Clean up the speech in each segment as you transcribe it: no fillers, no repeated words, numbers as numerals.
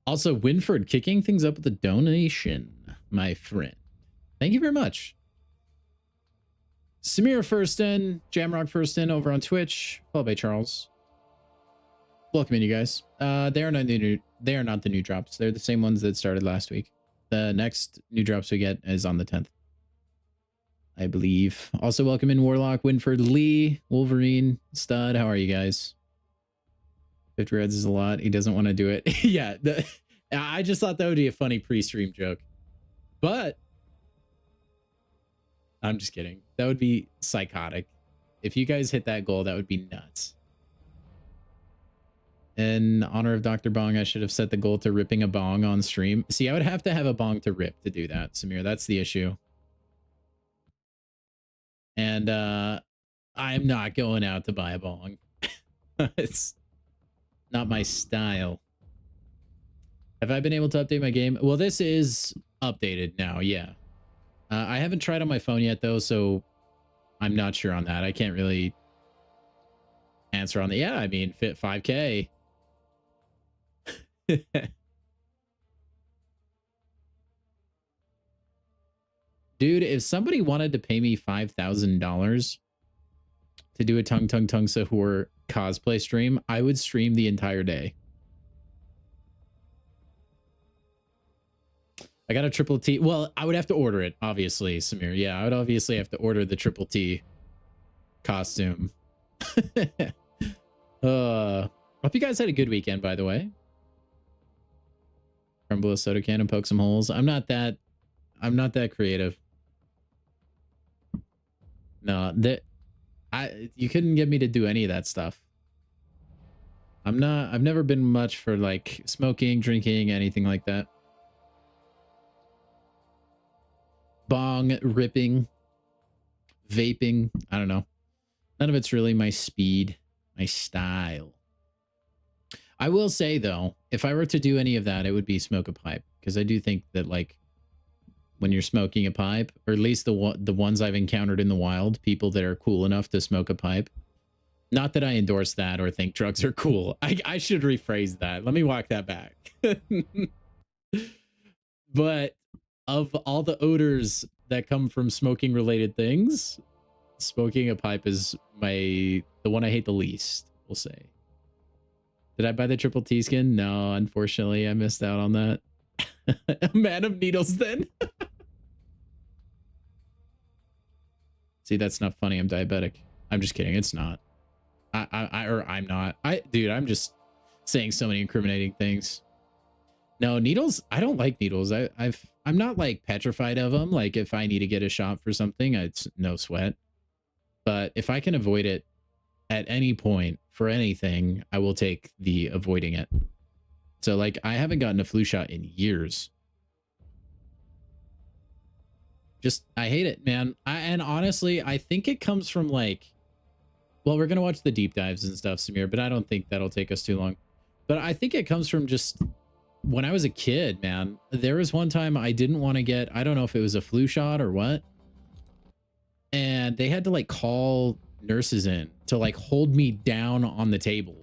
Also, Winford kicking things up with a donation, my friend. Thank you very much. Samira Firston, Jamrock Firston over on Twitch, followed by Charles. Welcome in, you guys. They are not the new drops. They're the same ones that started last week. The next new drops we get is on the 10th, I believe. Also, welcome in Warlock, Winford, Lee, Wolverine, Stud. How are you guys? 50 Reds is a lot. He doesn't want to do it. Yeah, I just thought that would be a funny pre-stream joke. But I'm just kidding. That would be psychotic. If you guys hit that goal, that would be nuts. In honor of Dr. Bong, I should have set the goal to ripping a bong on stream. See, I would have to have a bong to rip to do that, Samir. That's the issue. And I'm not going out to buy a bong. It's not my style. Have I been able to update my game? Well, this is updated now, yeah. I haven't tried on my phone yet, though, so I'm not sure on that. I can't really answer on the... Yeah, I mean, fit 5K. Dude, if somebody wanted to pay me $5,000 to do a Tung Sahur cosplay stream, I would stream the entire day. I got a triple T. Well, I would have to order it, obviously, Samir. Yeah, I would obviously have to order the triple T costume. Hope you guys had a good weekend, by the way. Crumble a soda can and poke some holes. I'm not that creative. No, you couldn't get me to do any of that stuff. I've never been much for like smoking, drinking, anything like that. Bong ripping, vaping, I don't know. None of it's really my speed, my style. I will say though, if I were to do any of that, it would be smoke a pipe, because I do think that like when you're smoking a pipe, or at least the ones I've encountered in the wild, people that are cool enough to smoke a pipe. Not that I endorse that or think drugs are cool. I should rephrase that. Let me walk that back. But of all the odors that come from smoking related things, smoking a pipe is the one I hate the least, we'll say. Did I buy the triple T skin? No, unfortunately, I missed out on that. A man of needles then. See, that's not funny. I'm diabetic. I'm just kidding. It's not. I'm not. Dude, I'm just saying so many incriminating things. No, needles. I don't like needles. I'm not like petrified of them. Like if I need to get a shot for something, it's no sweat. But if I can avoid it at any point for anything, I will take the avoiding it. So like I haven't gotten a flu shot in years. Just, I hate it, man. And honestly, I think it comes from like, well, we're going to watch the deep dives and stuff, Samir, but I don't think that'll take us too long. But I think it comes from just when I was a kid, man. There was one time I didn't want to get, I don't know if it was a flu shot or what. And they had to like call nurses in to like hold me down on the table.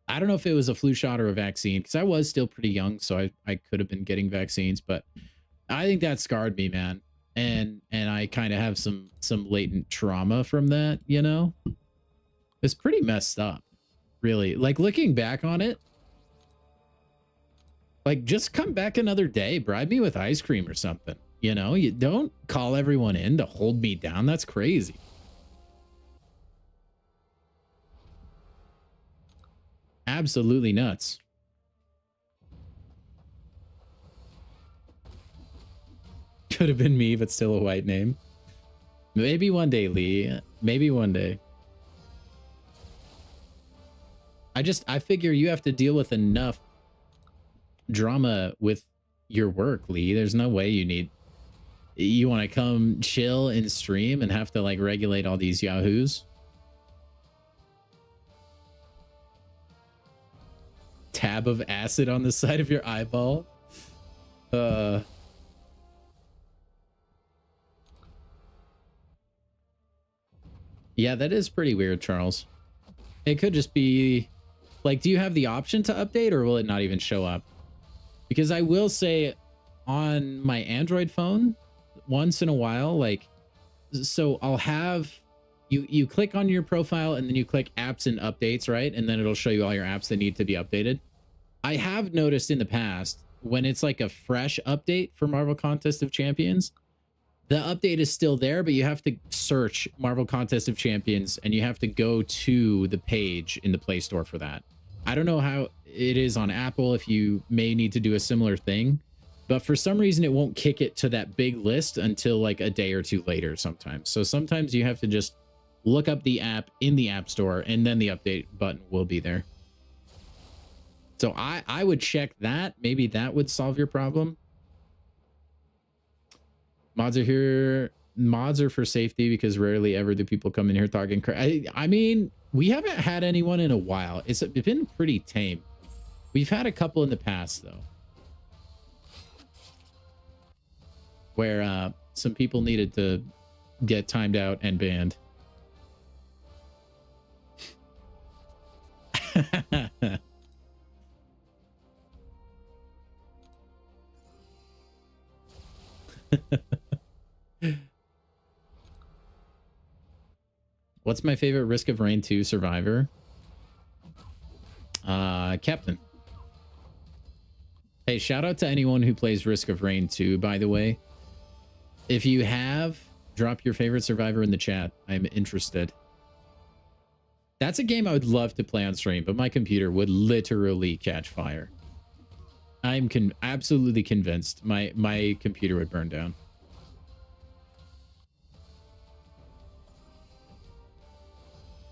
I don't know if it was a flu shot or a vaccine, because I was still pretty young, so I could have been getting vaccines, but I think that scarred me, man. And I kind of have some latent trauma from that, you know? It's pretty messed up, really. Like looking back on it, like just come back another day, bribe me with ice cream or something. You know, you don't call everyone in to hold me down. That's crazy. Absolutely nuts. Could have been me, but still a white name. Maybe one day, Lee. Maybe one day. I figure you have to deal with enough drama with your work, Lee. There's no way you want to come chill and stream and have to like regulate all these yahoos. Tab of acid on the side of your eyeball. Yeah, that is pretty weird, Charles. It could just be like, do you have the option to update, or will it not even show up? Because I will say on my Android phone, once in a while, like, so I'll have you click on your profile and then you click apps and updates, right? And then it'll show you all your apps that need to be updated. I have noticed in the past when it's like a fresh update for Marvel Contest of Champions, the update is still there, but you have to search Marvel Contest of Champions and you have to go to the page in the Play Store for that. I don't know how it is on Apple, if you may need to do a similar thing, but for some reason it won't kick it to that big list until like a day or two later sometimes. So sometimes you have to just look up the app in the App Store and then the update button will be there. So I would check that. Maybe that would solve your problem. Mods are here. Mods are for safety because rarely ever do people come in here talking crap. I mean, we haven't had anyone in a while. It's been pretty tame. We've had a couple in the past though, where some people needed to get timed out and banned. What's my favorite Risk of Rain 2 survivor? Captain. Hey, shout out to anyone who plays Risk of Rain 2, by the way. If you have, drop your favorite survivor in the chat. I'm interested. That's a game I would love to play on stream, but my computer would literally catch fire. I'm absolutely convinced my computer would burn down.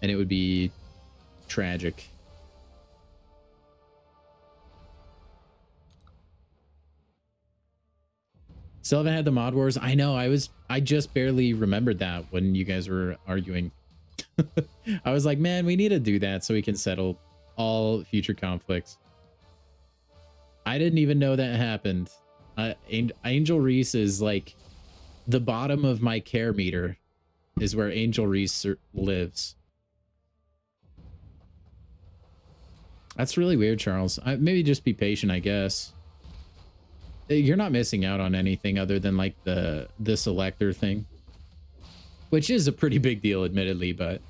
And it would be tragic. Still haven't had the mod wars. I know. I just barely remembered that when you guys were arguing. I was like, man, we need to do that so we can settle all future conflicts. I didn't even know that happened. Angel Reese is like the bottom of my care meter is where Angel Reese lives. That's really weird, Charles. Maybe just be patient, I guess. You're not missing out on anything other than like the selector thing, which is a pretty big deal, admittedly, but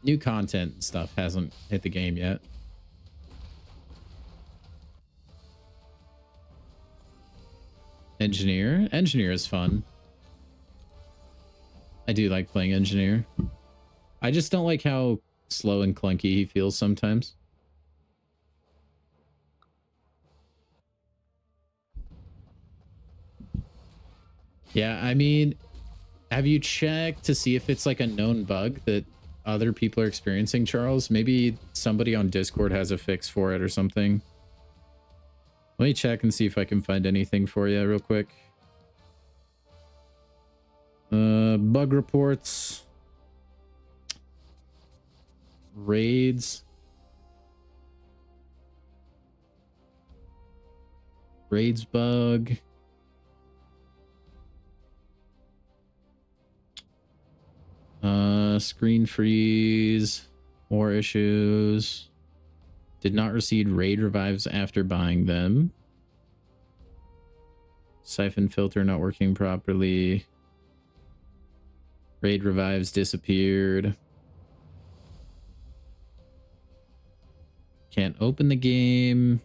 new content and stuff hasn't hit the game yet. Engineer is fun. I do like playing Engineer. I just don't like how slow and clunky he feels sometimes. Yeah, I mean, have you checked to see if it's like a known bug that other people are experiencing, Charles? Maybe somebody on Discord has a fix for it or something. Let me check and see if I can find anything for you real quick. Bug reports. Raids. Raids bug. Screen freeze. More issues. Did not receive raid revives after buying them. Siphon filter not working properly. Raid revives disappeared. Can't open the game.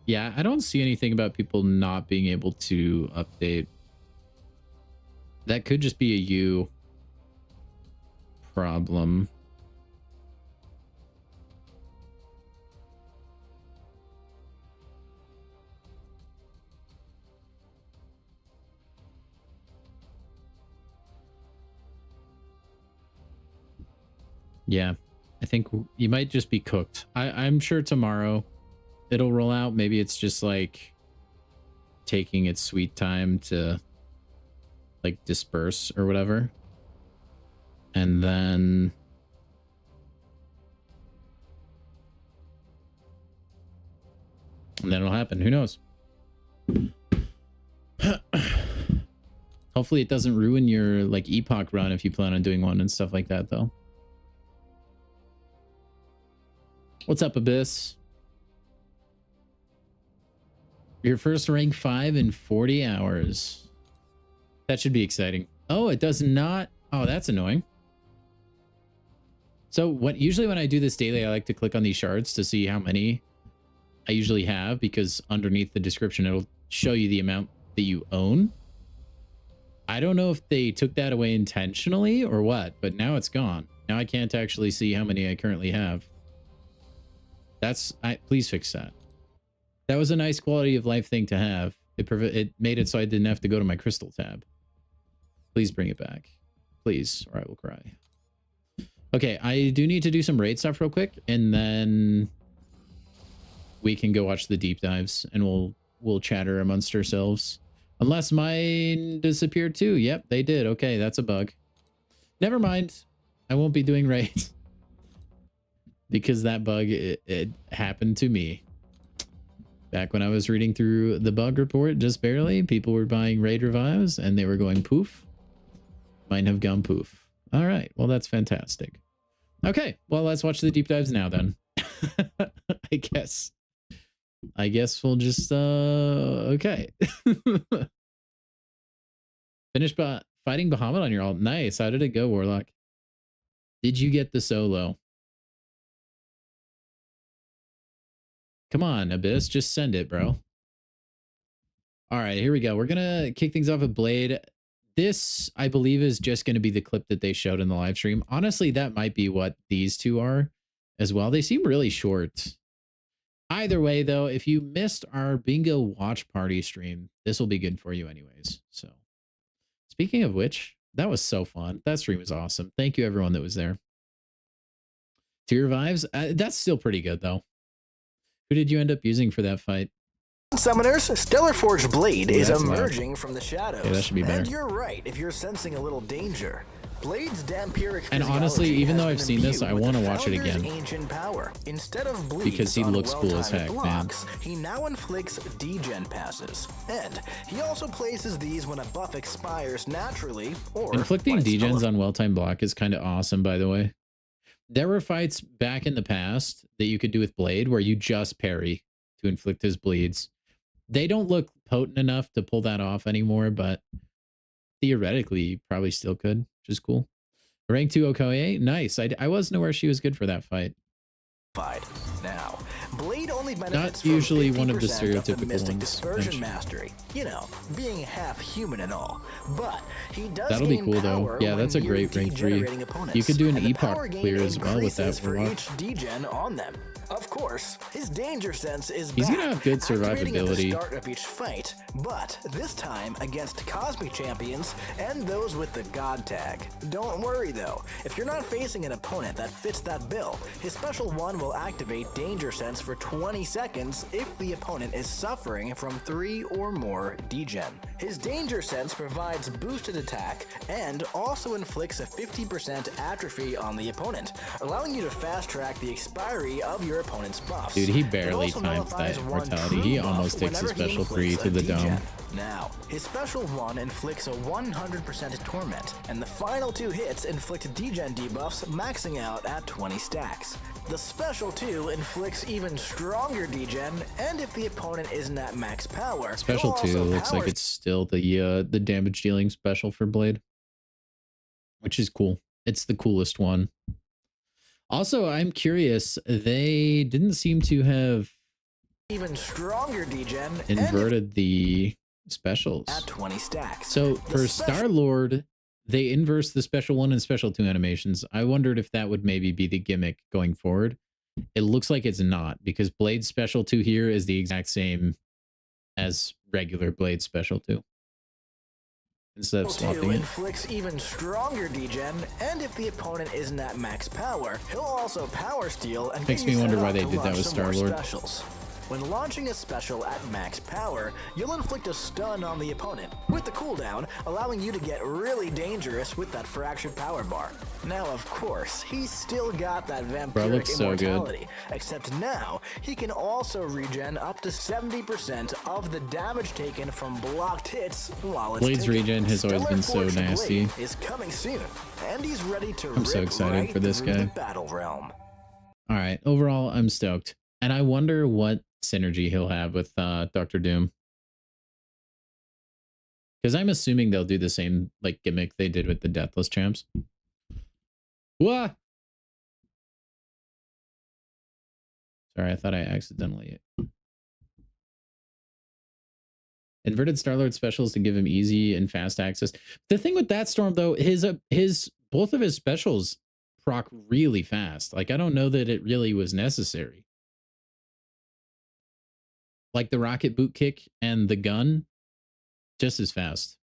Yeah, I don't see anything about people not being able to update. That could just be a you problem. Yeah, I think you might just be cooked. I'm sure tomorrow it'll roll out. Maybe it's just like taking its sweet time to like disperse or whatever. And then it'll happen. Who knows? Hopefully it doesn't ruin your like epoch run if you plan on doing one and stuff like that though. What's up, Abyss? Your first rank 5 in 40 hours. That should be exciting. Oh, it does not. Oh, that's annoying. So usually when I do this daily, I like to click on these shards to see how many I usually have, because underneath the description, it'll show you the amount that you own. I don't know if they took that away intentionally or what, but now it's gone. Now I can't actually see how many I currently have. Please fix that. That was a nice quality of life thing to have. It made it so I didn't have to go to my crystal tab. Please bring it back. Please, or I will cry. Okay, I do need to do some raid stuff real quick, and then we can go watch the deep dives, and we'll chatter amongst ourselves. Unless mine disappeared too. Yep, they did. Okay, that's a bug. Never mind. I won't be doing raids. Because that bug, it happened to me. Back when I was reading through the bug report, just barely, people were buying raid revives and they were going poof. Mine have gone poof. All right, well, that's fantastic. Okay, well, let's watch the deep dives now then. I guess we'll just, okay. Finish fighting Bahamut on your ult. Nice. How did it go, Warlock? Did you get the solo? Come on, Abyss, just send it, bro. All right, here we go. We're gonna kick things off with Blade. this, I believe, is just going to be the clip that they showed in the live stream. Honestly, that might be what these two are as well. They seem really short. Either way, though, if you missed our bingo watch party stream, this will be good for you anyways. So speaking of which, that was so fun. That stream was awesome. Thank you, everyone that was there. Tier Revives, that's still pretty good, though. Who did you end up using for that fight? Summoners, Stellar Forge Blade is emerging from the shadows. Yeah, that should be better. And you're right if you're sensing a little danger. Blade's dampiric and honestly, even though I've seen this, I want to watch it again. Ancient power. Instead of bleeds because he looks cool as heck, blocks, man. He now inflicts degen passes. And he also places these when a buff expires naturally or inflicting degens on well-timed block is kind of awesome, by the way. There were fights back in the past that you could do with Blade where you just parry to inflict his bleeds. They don't look potent enough to pull that off anymore, but theoretically, you probably still could, which is cool. Rank 2 Okoye, nice. I wasn't aware she was good for that fight. Now, Blade only benefits not usually one of the stereotypical mystic ones. dispersion mastery, you know, being half human and all. But he does that'll be cool though. Yeah, that's a great rank 3. You could do an epoch clear as well with that for each degen on them. Of course, his danger sense is he's gonna have good survivability at the start of each fight, but this time against Cosmic champions and those with the God tag. Don't worry though, if you're not facing an opponent that fits that bill, his special 1 will activate danger sense for 20 seconds if the opponent is suffering from 3 or more degen. His danger sense provides boosted attack and also inflicts a 50% atrophy on the opponent, allowing you to fast track the expiry of your opponent's buffs. Dude, he barely times that mortality. He almost takes his special 3 to the dome. Now, his special 1 inflicts a 100% torment, and the final 2 hits inflict degen debuffs maxing out at 20 stacks. The special 2 inflicts even stronger degen, and if the opponent isn't at max power, special 2 looks like it's still the damage dealing special for Blade, which is cool. It's the coolest one. Also, I'm curious, they didn't seem to have even stronger degen inverted the specials at 20 stacks. So for Star-Lord, they inverse the special 1 and special 2 animations. I wondered if that would maybe be the gimmick going forward. It looks like it's not, because Blade's special 2 here is the exact same as regular Blade special 2. Instead of swapping it. Inflicts even stronger degen, and if the opponent isn't at max power, he'll also power steal and makes me wonder why they did that with Star-Lord. When launching a special at max power, you'll inflict a stun on the opponent, with the cooldown allowing you to get really dangerous with that fractured power bar. Now, of course, he's still got that vampiric immortality, except now he can also regen up to 70% of the damage taken from blocked hits while it's Blade's regen has always been so nasty. Is coming soon, and he's ready to I'm so excited for this guy. The battle realm. All right, overall, I'm stoked. And I wonder what synergy he'll have with Dr. Doom. Because I'm assuming they'll do the same like gimmick they did with the Deathless champs. What? Sorry, I thought I accidentally... Inverted Star-Lord specials to give him easy and fast access. The thing with that Storm, though, both of his specials proc really fast. Like, I don't know that it really was necessary. Like the rocket boot kick and the gun, just as fast.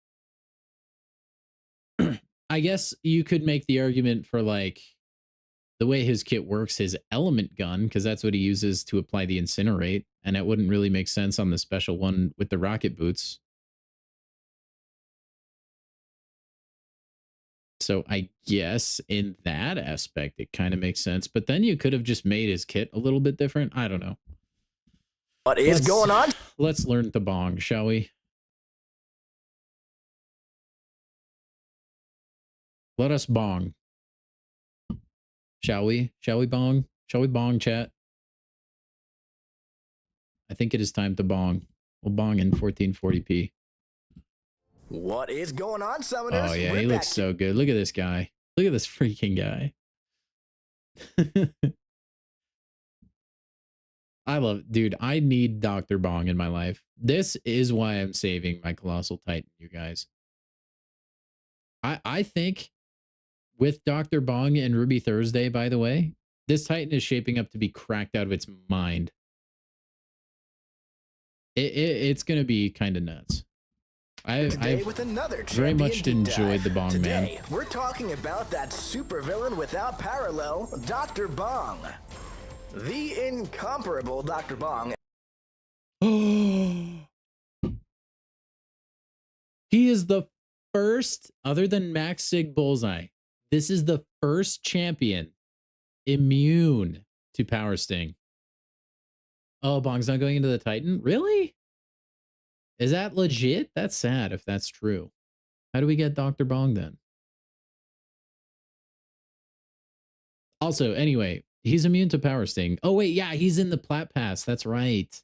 I guess you could make the argument for like the way his kit works, his element gun, because that's what he uses to apply the incinerate, and it wouldn't really make sense on the special 1 with the rocket boots. So I guess in that aspect, it kind of makes sense. But then you could have just made his kit a little bit different. I don't know. What is going on? Let's learn the bong, shall we? Let us bong. Shall we? Shall we bong? Shall we bong, chat? I think it is time to bong. We'll bong in 1440p. What is going on, Summoners? Oh, yeah, he looks so good. Look at this guy. Look at this freaking guy. I love it. Dude, I need Dr. Bong in my life. This is why I'm saving my Colossal Titan, you guys. I think with Dr. Bong and Ruby Thursday, by the way, this Titan is shaping up to be cracked out of its mind. It's going to be kind of nuts. I've with another very much enjoyed the Bong Today, man. We're talking about that supervillain without parallel, Dr. Bong. The incomparable Dr. Bong. He is the first, other than Max Sig Bullseye, this is the first champion immune to Power Sting. Oh, Bong's not going into the Titan? Really? Is that legit? That's sad if that's true. How do we get Dr. Bong then? Also, anyway, he's immune to Power Sting. Oh, wait, yeah, he's in the Plat Pass. That's right.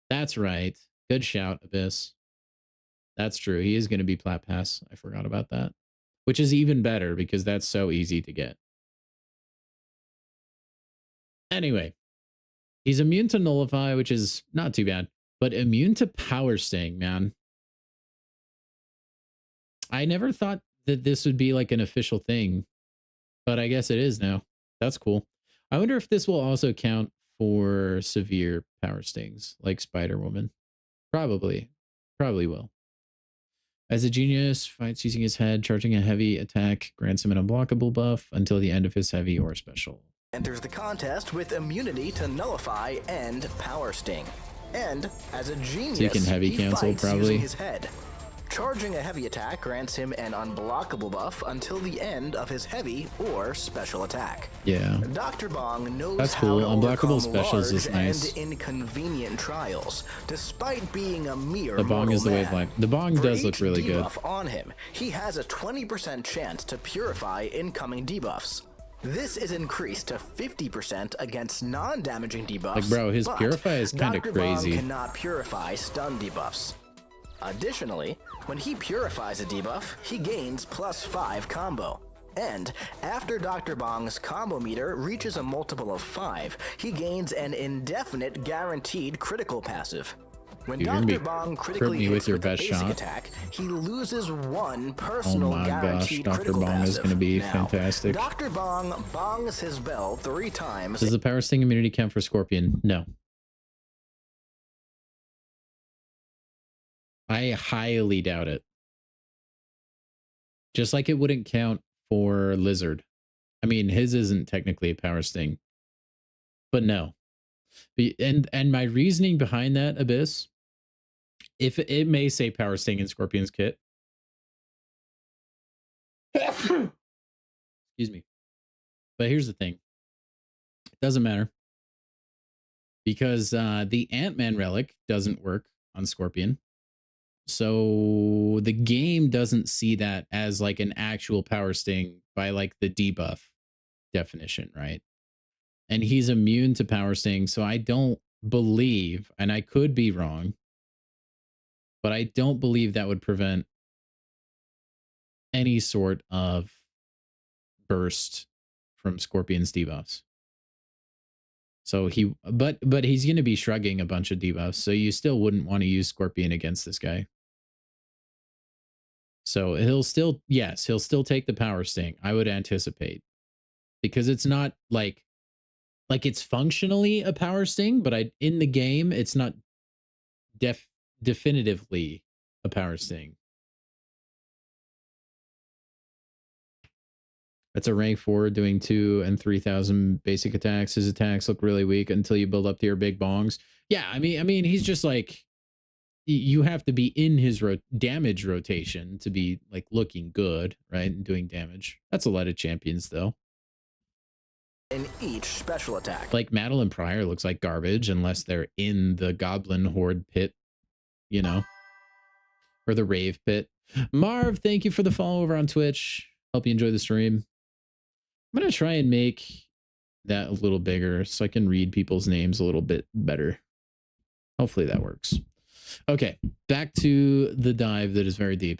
That's right. Good shout, Abyss. That's true. He is going to be Plat Pass. I forgot about that. Which is even better because that's so easy to get. Anyway, he's immune to Nullify, which is not too bad. But immune to Power Sting, man. I never thought that this would be like an official thing. But I guess it is now. That's cool. I wonder if this will also count for severe Power Stings, like Spider-Woman. Probably. Probably will. As a genius, fights using his head, charging a heavy attack, grants him an unblockable buff until the end of his heavy or special. Enters the contest with immunity to Nullify and Power Sting. And as a genius, so you can heavy cancel probably using his head. Charging a heavy attack grants him an unblockable buff until the end of his heavy or special attack. Yeah. Dr. Bong knows that's cool. how to Unblockable specials is nice. And inconvenient trials, despite being a mere the Bong is the way of life. The Bong does look really good. On him, he has a 20% chance to purify incoming debuffs. This is increased to 50% against non-damaging debuffs. Like, bro, his purify is kind of crazy. Dr. Bong cannot purify stun debuffs. Additionally, when he purifies a debuff, he gains +5 combo. And after Dr. Bong's combo meter reaches a multiple of 5, he gains an indefinite guaranteed critical passive. When Dr. Bong critically hits with a basic attack, he loses 1 personal guaranteed critical passive. Dr. Bong is going to be fantastic. Dr. Bong bongs his bell 3 times. Does the Power Sting immunity count for Scorpion? No. I highly doubt it. Just like it wouldn't count for Lizard. I mean, his isn't technically a Power Sting. But no. And my reasoning behind that, Abyss, if it may say Power Sting in Scorpion's kit. Excuse me. But here's the thing. It doesn't matter. Because the Ant-Man relic doesn't work on Scorpion. So the game doesn't see that as like an actual Power Sting by like the debuff definition, right? And he's immune to Power Sting. So I don't believe, and I could be wrong, but I don't believe that would prevent any sort of burst from Scorpion's debuffs. So but he's going to be shrugging a bunch of debuffs. So you still wouldn't want to use Scorpion against this guy. So he'll still take the Power Sting, I would anticipate. Because it's not like it's functionally a Power Sting, but in the game, it's not definitively a Power Sting. That's a rank 4 doing 2 and 3,000 basic attacks. His attacks look really weak until you build up to your big bongs. Yeah, I mean, he's just like, you have to be in his damage rotation to be like looking good, right? And doing damage. That's a lot of champions though. In each special attack. Like Madeline Pryor looks like garbage unless they're in the Goblin Horde pit, you know, or the Rave pit. Marv, thank you for the follow over on Twitch. Hope you enjoy the stream. I'm going to try and make that a little bigger so I can read people's names a little bit better. Hopefully that works. Okay, back to the dive that is very deep.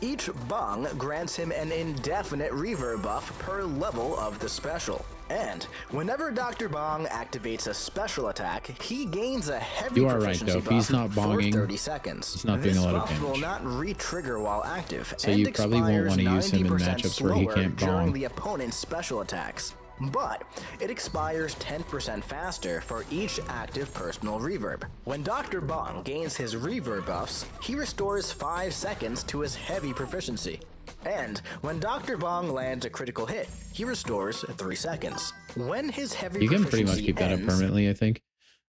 Each bong grants him an indefinite reverb buff per level of the special. And whenever Dr. Bong activates a special attack, he gains a heavy proficiency If he's not buff bonging, for 30 seconds. he's not doing a lot of This buff will damage. not re-trigger while active, So and you probably won't want to use him in 90% matchups where he slower can't during bong. the opponent's special attacks. But it expires 10% faster for each active personal reverb. When Dr. Bong gains his reverb buffs, he restores 5 seconds to his heavy proficiency. And when Dr. Bong lands a critical hit, he restores 3 seconds. When his heavy You can proficiency pretty much keep that up ends, permanently, I think.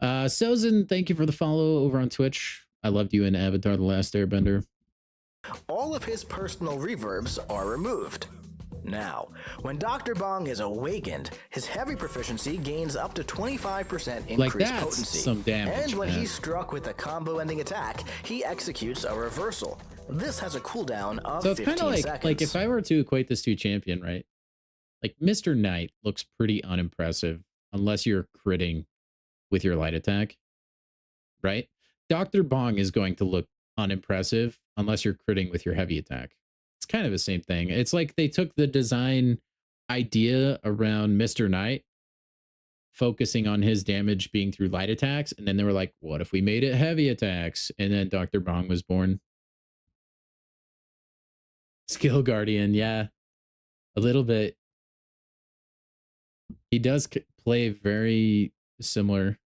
Sozin, thank you for the follow over on Twitch. I loved you in Avatar: The Last Airbender. all of his personal reverbs are removed. Now, when Dr. Bong is awakened, his heavy proficiency gains up to 25% increased Like, that's potency. some damage, and when man. he's struck with a combo-ending attack, he executes a reversal. This has a cooldown of So it's 15 kind of seconds. like if I were to equate this to champion, right? Like Mr. Knight looks pretty unimpressive unless you're critting with your light attack, right? Dr. Bong is going to look unimpressive unless you're critting with your heavy attack. It's kind of the same thing. It's like they took the design idea around Mr. Knight, focusing on his damage being through light attacks, and then they were like, what if we made it heavy attacks? And then Dr. Bong was born. Skill Guardian, yeah, a little bit. He does play very similar.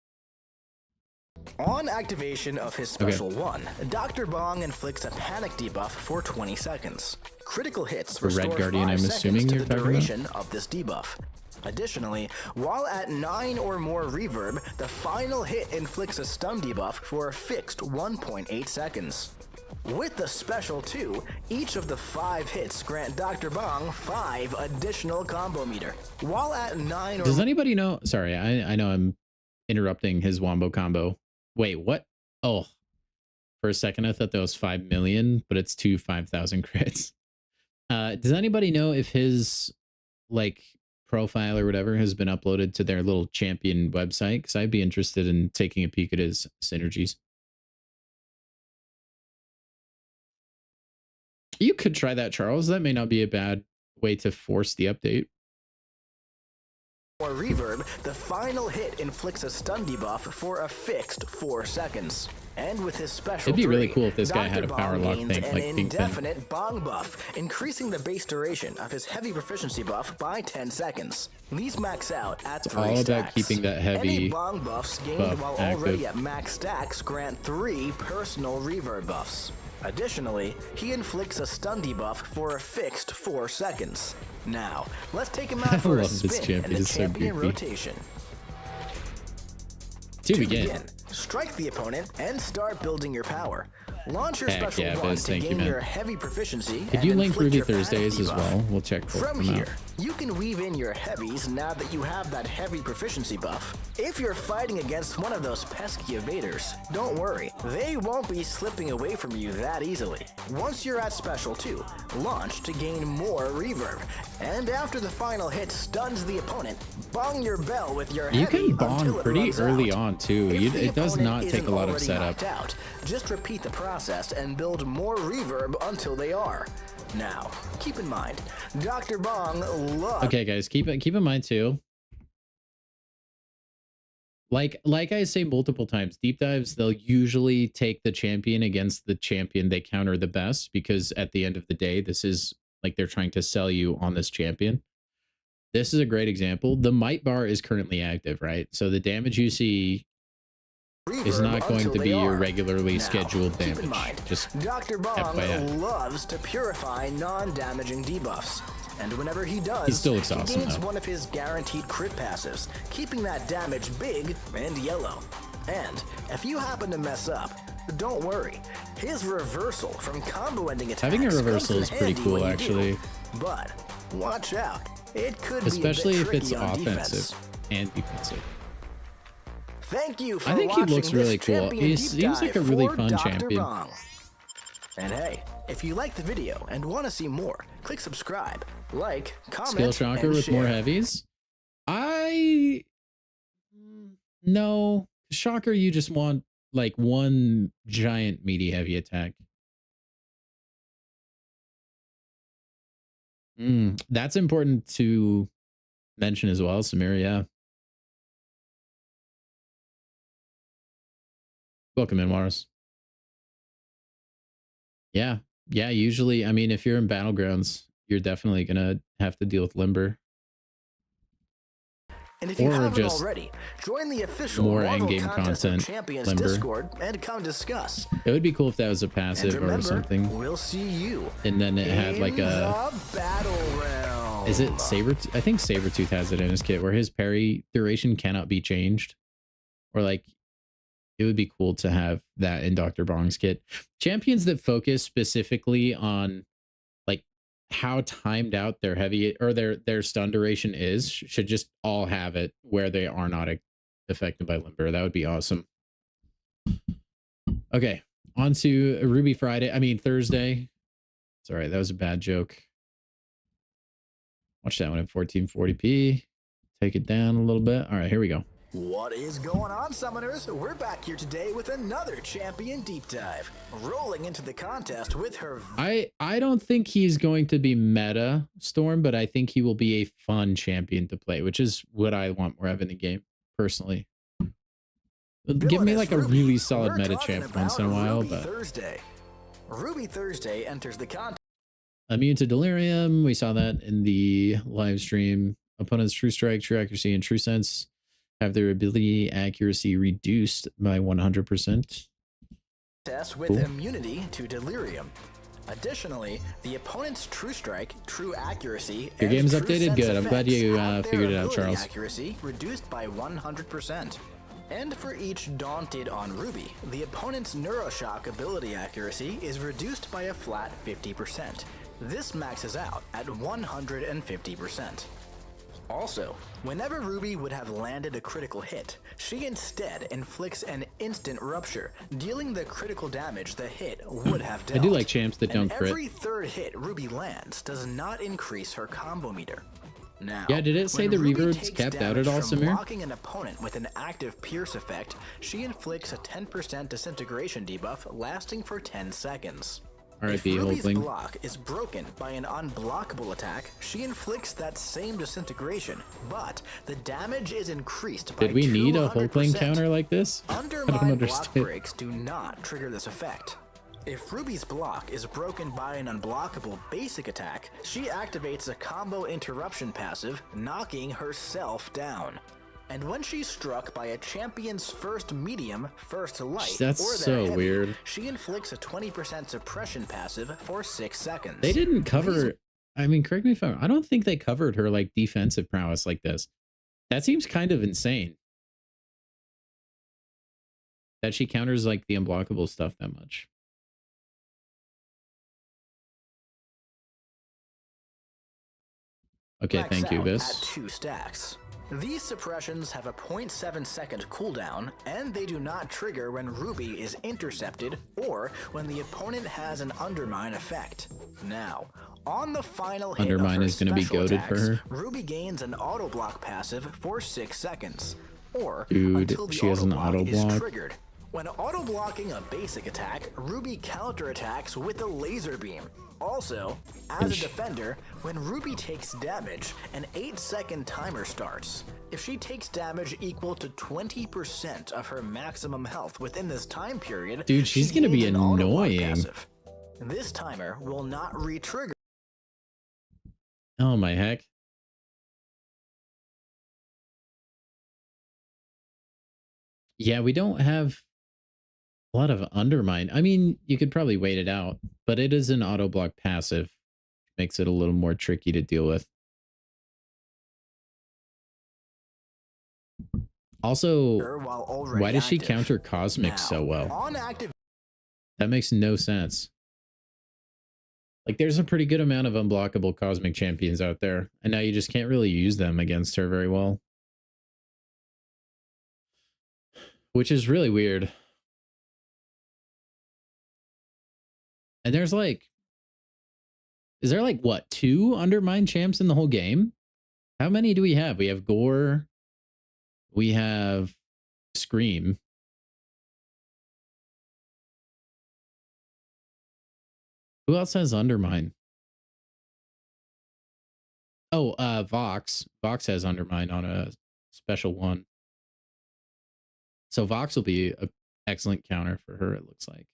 On activation of his special one, Dr. Bong inflicts a panic debuff for 20 seconds. Critical hits For Red restore Guardian, 5 I'm seconds assuming to you're the talking about? duration of this debuff. Additionally, while at 9 or more reverb, the final hit inflicts a stun debuff for a fixed 1.8 seconds. With the special 2, each of the 5 hits grant Dr. Bong 5 additional combo meter. While at 9 or Does anybody know? Sorry, I know I'm interrupting his wombo combo. Wait, what? Oh, for a second I thought that was 5 million, but it's 5,000 crits. Does anybody know if his like profile or whatever has been uploaded to their little champion website? Because I'd be interested in taking a peek at his synergies. You could try that, Charles. That may not be a bad way to force the update. more reverb, the final hit inflicts a stun debuff for a fixed 4 seconds. And with his special It'd be really 3, cool if this guy Dr. had a power Bong lock gains thing an like Kingpin. indefinite bong buff, increasing the base duration of his heavy proficiency buff by 10 seconds. These max out at 3 all about stacks. keeping that heavy Any bong buffs gained buff while active. already at max stacks grant 3 personal reverb buffs. Additionally, he inflicts a stun debuff for a fixed 4 seconds. Now, let's take him I out for a love this spin in champion, the it's so champion goofy. rotation. To begin. Strike the opponent and start building your power. Launch your Heck special yeah, one Biz, to thank you, gain man. your heavy proficiency. Could and you link inflict Ruby your panic Thursdays as debuff. well? We'll check both From of them here, out. you can weave in your heavies now that you have that heavy proficiency buff. If you're fighting against one of those pesky evaders, don't worry, they won't be slipping away from you that easily. Once you're at special 2, launch to gain more reverb. And after the final hit stuns the opponent, bong your bell with your You heavy can bong until it pretty runs early out. on too. If the It does opponent not take isn't a lot of already setup. knocked out, just repeat the process and build more reverb until they are. Now, keep in mind, Dr. Bong loves... Okay, guys, keep in mind too. Like I say multiple times, deep dives, they'll usually take the champion against the champion they counter the best, because at the end of the day, this is like they're trying to sell you on this champion. This is a great example. The might bar is currently active, right? So the damage you see is not going to be your regularly scheduled keep in damage. mind, Just Dr. Bong FYI. loves to purify non-damaging debuffs. And whenever he does, He still looks awesome, gains though. one of his guaranteed crit passives, keeping that damage big and yellow. And if you happen to mess up, don't worry. His reversal from combo-ending attacks Having a comes reversal in is pretty handy cool, when you do. actually. But watch out. It could especially be a if bit it's tricky on offensive defense. and defensive. Thank you for I think he watching looks really this cool. champion He deep seems like a dive really for fun Dr. champion. Bong. And hey, if you liked the video and want to see more, click subscribe, like, comment, Skill Shocker and with share. more heavies? No. Shocker, you just want like one giant meaty heavy attack. That's important to mention as well, Samir. Yeah. Welcome in, Mars. Yeah. Yeah. Usually, I mean, if you're in Battlegrounds, you're definitely going to have to deal with Limber. And if you Or haven't just already, join the official more Marvel endgame Contest of content, Champions Limber. Discord and come discuss. It would be cool if that was a passive And remember, or something. we'll see you And then it had like in a the battle realm. Is it Saber? I think Sabretooth has it in his kit where his parry duration cannot be changed. Or like it would be cool to have that in Dr. Bong's kit. Champions that focus specifically on like how timed out their heavy or their stun duration is should just all have it where they are not affected by Limber. That would be awesome. Okay, on to Ruby Friday. I mean Thursday. Sorry, that was a bad joke. Watch that one in 1440p. Take it down a little bit. All right, here we go. What is going on, Summoners? We're back here today with another champion deep dive. Rolling into the contest with her... I don't think he's going to be meta Storm, but I think he will be a fun champion to play, which is what I want more of in the game, personally. Give me like a really solid meta champ once in a while, but... Ruby Thursday enters the contest. Immune to Delirium. We saw that in the live stream. Opponent's True Strike, True Accuracy, and True Sense have their ability accuracy reduced by 100%. Test with immunity to Delirium. Additionally, the opponent's True Strike, True Accuracy, your game's updated. Good. I'm glad you figured it out, Charles. Accuracy reduced by 100%. And for each Daunted on Ruby, the opponent's Neuroshock ability accuracy is reduced by a flat 50%. This maxes out at 150%. Also, whenever Ruby would have landed a critical hit, she instead inflicts an instant rupture, dealing the critical damage the hit would have dealt. I do like champs that don't crit. Every third hit Ruby lands does not increase her combo meter. Now, yeah, did it say the reverbs capped out at all, Samir? Blocking an opponent with an active Pierce effect, she inflicts a 10% disintegration debuff lasting for 10 seconds. If Ruby's block is broken by an unblockable attack, she inflicts that same disintegration, but the damage is increased by 200%. Did we need a Hulkling counter like this? Undermine block breaks do not trigger this effect. If Ruby's block is broken by an unblockable basic attack, she activates a combo interruption passive, knocking herself down. And when she's struck by a champion's first medium, first light, that's or so heavy, weird. She inflicts a 20% suppression passive for 6 seconds. They didn't cover. I mean, correct me if I'm. I don't think they covered her like defensive prowess like this. That seems kind of insane. That she counters like the unblockable stuff that much. Okay, thank you, Vis. At 2 stacks. These suppressions have a 0.7 second cooldown, and they do not trigger when Ruby is intercepted or when the opponent has an Undermine effect. Now, on the final hit Undermine of is going to be goated for her. Ruby gains an auto block passive for 6 seconds, or Dude, until the she has an auto block. is triggered. When auto blocking a basic attack, Ruby counterattacks with a laser beam. Also, as a defender, when Ruby takes damage, an 8-second timer starts. If she takes damage equal to 20% of her maximum health within this time period, dude, she's gonna be annoying. This timer will not re-trigger. Oh my heck. Yeah, we don't have a lot of Undermine. I mean, you could probably wait it out, but it is an auto block passive. Makes it a little more tricky to deal with. Also, why does she counter Cosmic so well? That makes no sense. Like, there's a pretty good amount of unblockable Cosmic champions out there, and now you just can't really use them against her very well. Which is really weird. And there's like, is there like, what, 2 Undermine champs in the whole game? How many do we have? We have Gore. We have Scream. Who else has Undermine? Oh, Vox. Vox has Undermine on a special 1. So Vox will be an excellent counter for her, it looks like.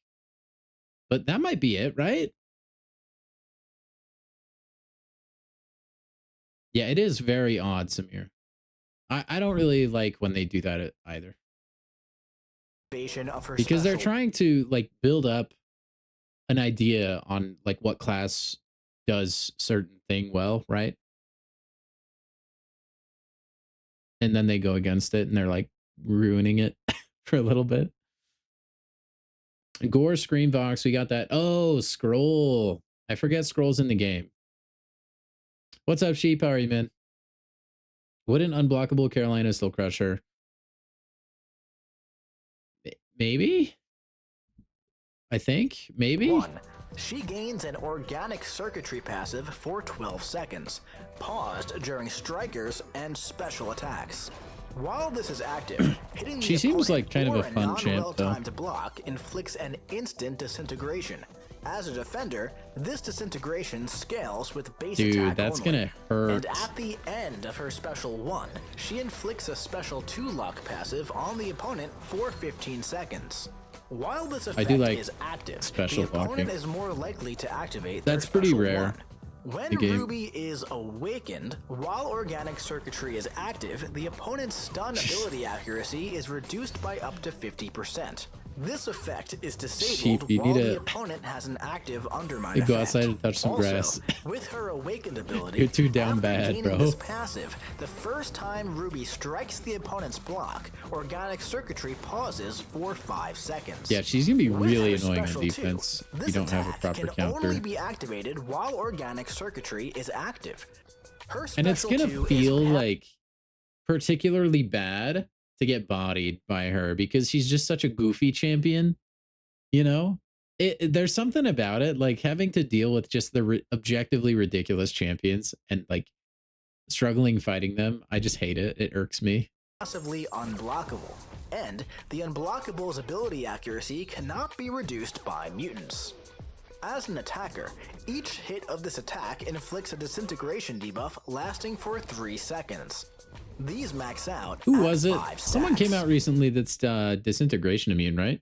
But that might be it, right? Yeah, it is very odd, Samir. I don't really like when they do that either. Of her because they're special. trying to like build up an idea on like what class does certain thing well, right? And then they go against it and they're like ruining it for a little bit. Gore, Scream, Vox, we got that. Oh, Scroll. I forget Scroll's in the game. What's up, Sheep? How are you, man? Wouldn't Unblockable Carolina still crush her? Maybe? I think? Maybe? 1. She gains an organic circuitry passive for 12 seconds, paused during strikers and special attacks. While this is active, hitting the She seems opponent like kind of or a fun champ, though. non-well-timed block inflicts an instant disintegration. As a defender, this disintegration scales with base attack Dude, that's only. gonna hurt. And at the end of her special 1, she inflicts a special 2 lock passive on the opponent for 15 seconds. While this effect is active, special the opponent locking. is more likely to activate That's their pretty special rare. 1. When the game. Ruby is awakened, while organic circuitry is active, the opponent's stun ability accuracy is reduced by up to 50%. This effect is disabled Sheep, you while need the to- opponent has an active undermine You effect. go outside and touch some Also, grass. with her awakened ability, You're too down after bad, gaining bro. this passive, the first time Ruby strikes the opponent's block, organic circuitry pauses for 5 seconds. Yeah, she's gonna be With really her annoying on special defense two, if you this don't have a attack proper can only counter. be activated while organic circuitry is active. Her And it's special gonna two feel is like particularly bad to get bodied by her because she's just such a goofy champion. You know, there's something about it, like having to deal with just the objectively ridiculous champions and like struggling fighting them. I just hate it. It irks me. massively unblockable, and the unblockable's ability accuracy cannot be reduced by mutants. As an attacker, each hit of this attack inflicts a disintegration debuff lasting for 3 seconds. These max out. Who at was it? 5 Someone came stacks. out recently that's disintegration immune, right?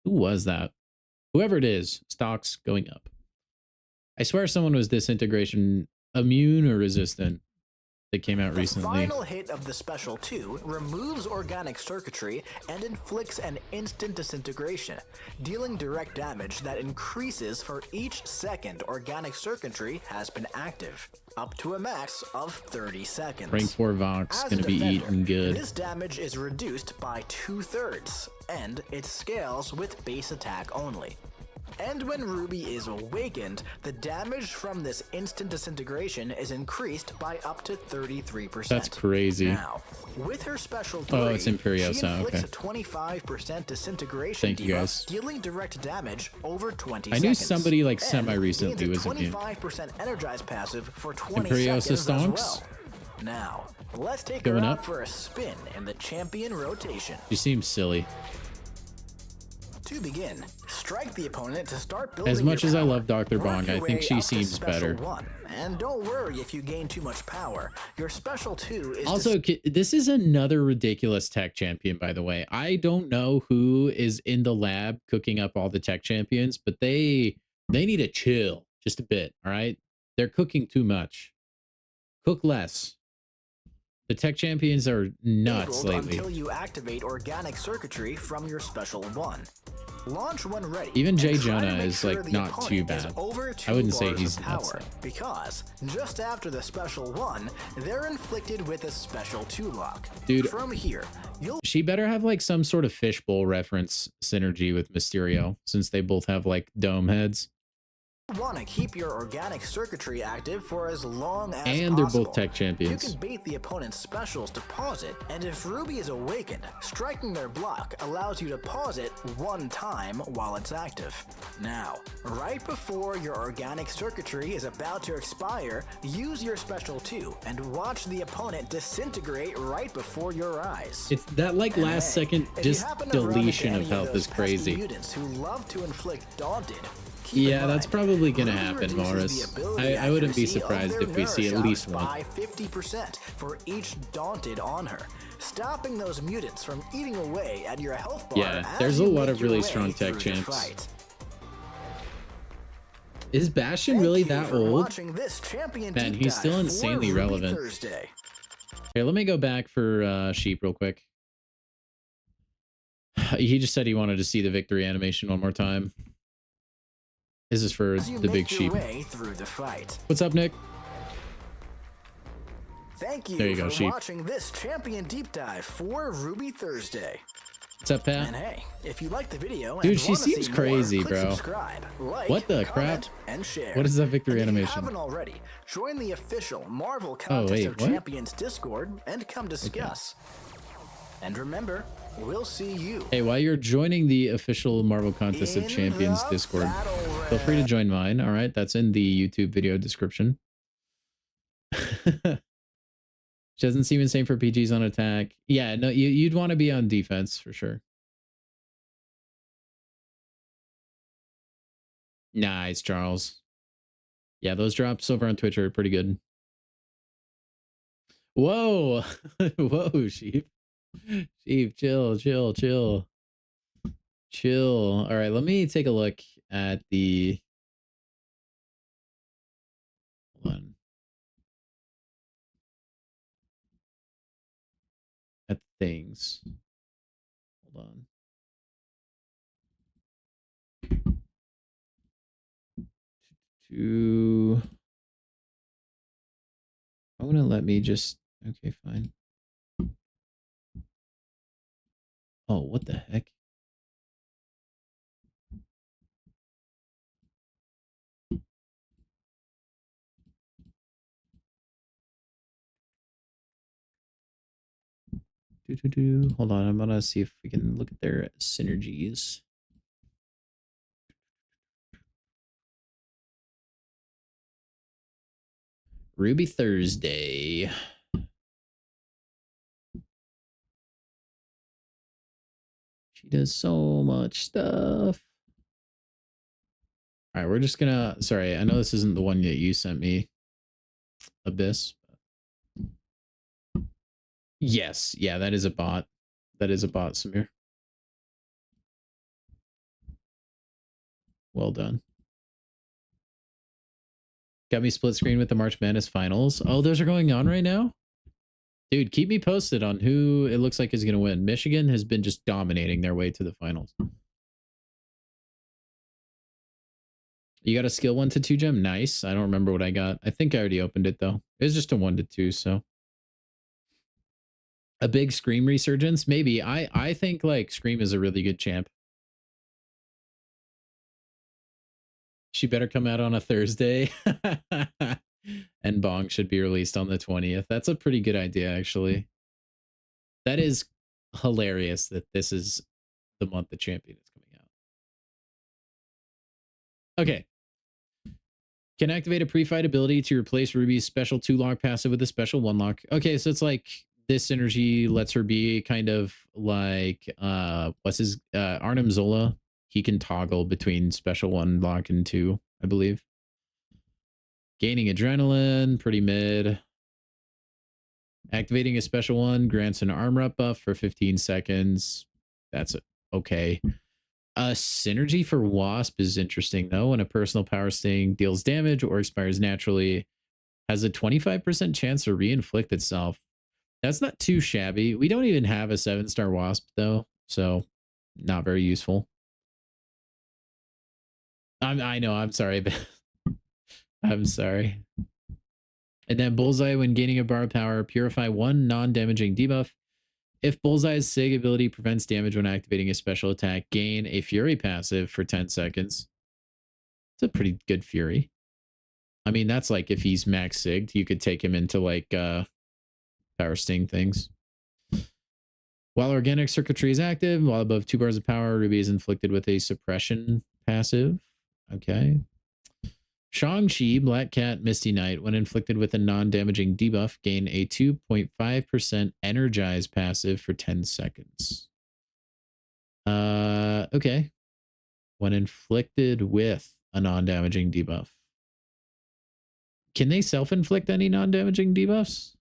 Who was that? Whoever it is, stocks going up. I swear someone was disintegration immune or resistant that came out The recently. final hit of the special 2 removes organic circuitry and inflicts an instant disintegration, dealing direct damage that increases for each second organic circuitry has been active, up to a max of 30 seconds. Rank 4 Vox As gonna a be defender, eating good. This damage is reduced by 2/3, and it scales with base attack only. And when Ruby is awakened, the damage from this instant disintegration is increased by up to 33%. That's crazy. Now, with her special 3, Oh, it's Imperiosa, she inflicts okay. a 25% disintegration Thank you, debuff, guys. dealing direct damage over 20 I seconds. knew somebody like And semi-recently gains was a immune. 25% energized passive for 20 Imperiosa seconds as stonks. well. Now, let's take Going her out up. for a spin in the champion rotation. She seems silly. To begin, strike the opponent to start building As much your as I power. love Dr. Work Bong, your I think way she up to seems special better. 1. And don't worry if you gain too much power. Your special 2 is Also, this is another ridiculous tech champion, by the way. I don't know who is in the lab cooking up all the tech champions, but they need to chill just a bit, all right? They're cooking too much. Cook less. The tech champions are nuts disabled lately. until you activate organic circuitry from your special 1. Launch when ready. Even and Jay try to Jonah make is, sure like, the not too opponent is bad. over I wouldn't 2 say bars he's of nuts, power, though. because just after the special 1, they're inflicted with a special 2 lock. Dude. From here, you'll She better have like some sort of fishbowl reference synergy with Mysterio, since they both have like dome heads. want to keep your organic circuitry active for as long as And they're possible. both tech champions. You can bait the opponent's specials to pause it, and if Ruby is awakened, striking their block allows you to pause it 1 time while it's active. Now, right before your organic circuitry is about to expire, use your special 2 and watch the opponent disintegrate right before your eyes. It's that like And last hey, second if you just happen to run into deletion any of health those is pesky crazy. Mutants who love to inflict daunted, Keep in Yeah, that's mind, probably gonna Ruby happen, reduces the Morris. ability I wouldn't be accuracy of surprised their if we see at Nerf least shots one. by 50% for each daunted on her, stopping those mutants from eating away at your health bar. Yeah, as there's a you lot make of your really way strong tech through the champs. fight. Is Bastion Thank really you that for old? watching this champion Man, deep he's dive still for insanely Ruby relevant. Thursday. Here, let me go back for Sheep real quick. He just said he wanted to see the victory animation one more time. This is for the big sheep. Way through the fight. What's up, Nick? Thank you, There you for go, sheep. watching this champion deep dive for Ruby Thursday. What's up, Pat? And hey, if you like the video, Dude, and she wanna seems see more, crazy, click bro. Subscribe, like, What the comment, crap? and share. What is that victory and animation? If you haven't already, join the official Marvel Oh, Contest wait, of what? Champions Discord and come discuss. And remember, we'll see you. Hey, while you're joining the official Marvel Contest of in Champions the Discord, battle feel free to red. join mine. All right, that's in the YouTube video description. She doesn't seem insane for PGs on attack. Yeah, no, you'd want to be on defense for sure. Nice, Charles. Yeah, those drops over on Twitch are pretty good. Whoa. Whoa, sheep. Sheep, chill, chill, chill. Chill. All right, let me take a look at the... Hold on. At things. Hold on. I want to let me just... Okay, fine. Oh, what the heck? Hold on, I'm gonna see if we can look at their synergies. Ruby Thursday. She does so much stuff. All right, we're just gonna... Sorry, I know this isn't the one that you sent me. Abyss. Yes, yeah, that is a bot. That is a bot, Samir. Well done. Got me split screen with the March Madness finals. Oh, those are going on right now? Dude, keep me posted on who it looks like is going to win. Michigan has been just dominating their way to the finals. You got a skill 1 to 2 gem? Nice. I don't remember what I got. I think I already opened it though. It was just a 1 to 2, so. A big Scream resurgence? Maybe. I think like Scream is a really good champ. She better come out on a Thursday. And Bong should be released on the 20th. That's a pretty good idea, actually. That is hilarious that this is the month the champion is coming out. Okay. Can activate a pre-fight ability to replace Ruby's special 2-lock passive with a special 1-lock. Okay, so it's like this synergy lets her be kind of like what's his Arnim Zola. He can toggle between special 1-lock and 2, I believe. Gaining adrenaline, pretty mid. Activating a special 1 grants an armor up buff for 15 seconds. That's okay. Synergy for Wasp is interesting though. When a personal power sting deals damage or expires naturally, has a 25% chance to re-inflict itself. That's not too shabby. We don't even have a 7-star Wasp though, so not very useful. I know, I'm sorry, but I'm sorry. And then Bullseye, when gaining a bar of power, purify 1 non-damaging debuff. If Bullseye's SIG ability prevents damage when activating a special attack, gain a Fury passive for 10 seconds. It's a pretty good Fury. I mean, that's like if he's max SIG'd, you could take him into like power sting things. While organic circuitry is active, while above 2 bars of power, Ruby is inflicted with a suppression passive. Okay. Shang-Chi, Black Cat, Misty Knight, when inflicted with a non-damaging debuff, gain a 2.5% energize passive for 10 seconds. Okay. When inflicted with a non-damaging debuff. Can they self-inflict any non-damaging debuffs?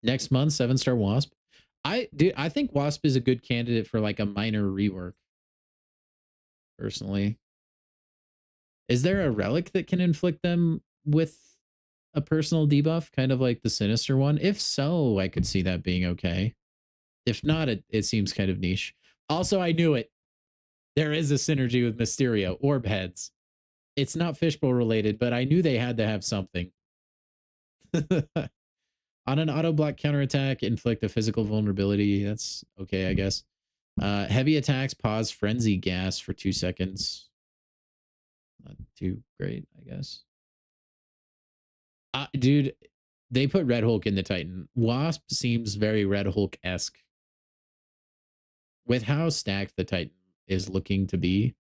Next month, 7-star Wasp. I think Wasp is a good candidate for like a minor rework. Personally, is there a relic that can inflict them with a personal debuff, kind of like the Sinister one? If so, I could see that being okay. If not, it seems kind of niche. Also, I knew it. There is a synergy with Mysterio, orb heads. It's not fishbowl related, but I knew they had to have something. On an auto block counterattack, inflict a physical vulnerability. That's okay, I guess. Heavy attacks, pause frenzy gas for 2 seconds. Not too great, I guess. Dude, they put Red Hulk in the Titan. Wasp seems very Red Hulk-esque. With how stacked the Titan is looking to be,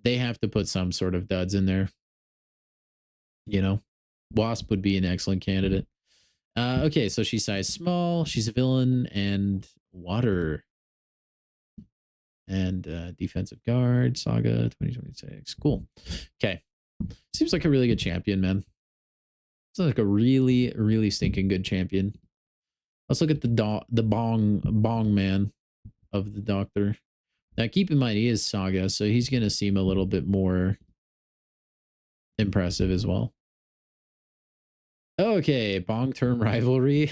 they have to put some sort of duds in there. You know, Wasp would be an excellent candidate. Okay, so she's size small, she's a villain, and water. And defensive guard, Saga 2026. Cool. Okay. Seems like a really good champion, man. Seems like a really, really stinking good champion. Let's look at the bong man of the doctor. Now, keep in mind, he is Saga, so he's going to seem a little bit more impressive as well. Okay, bong term rivalry.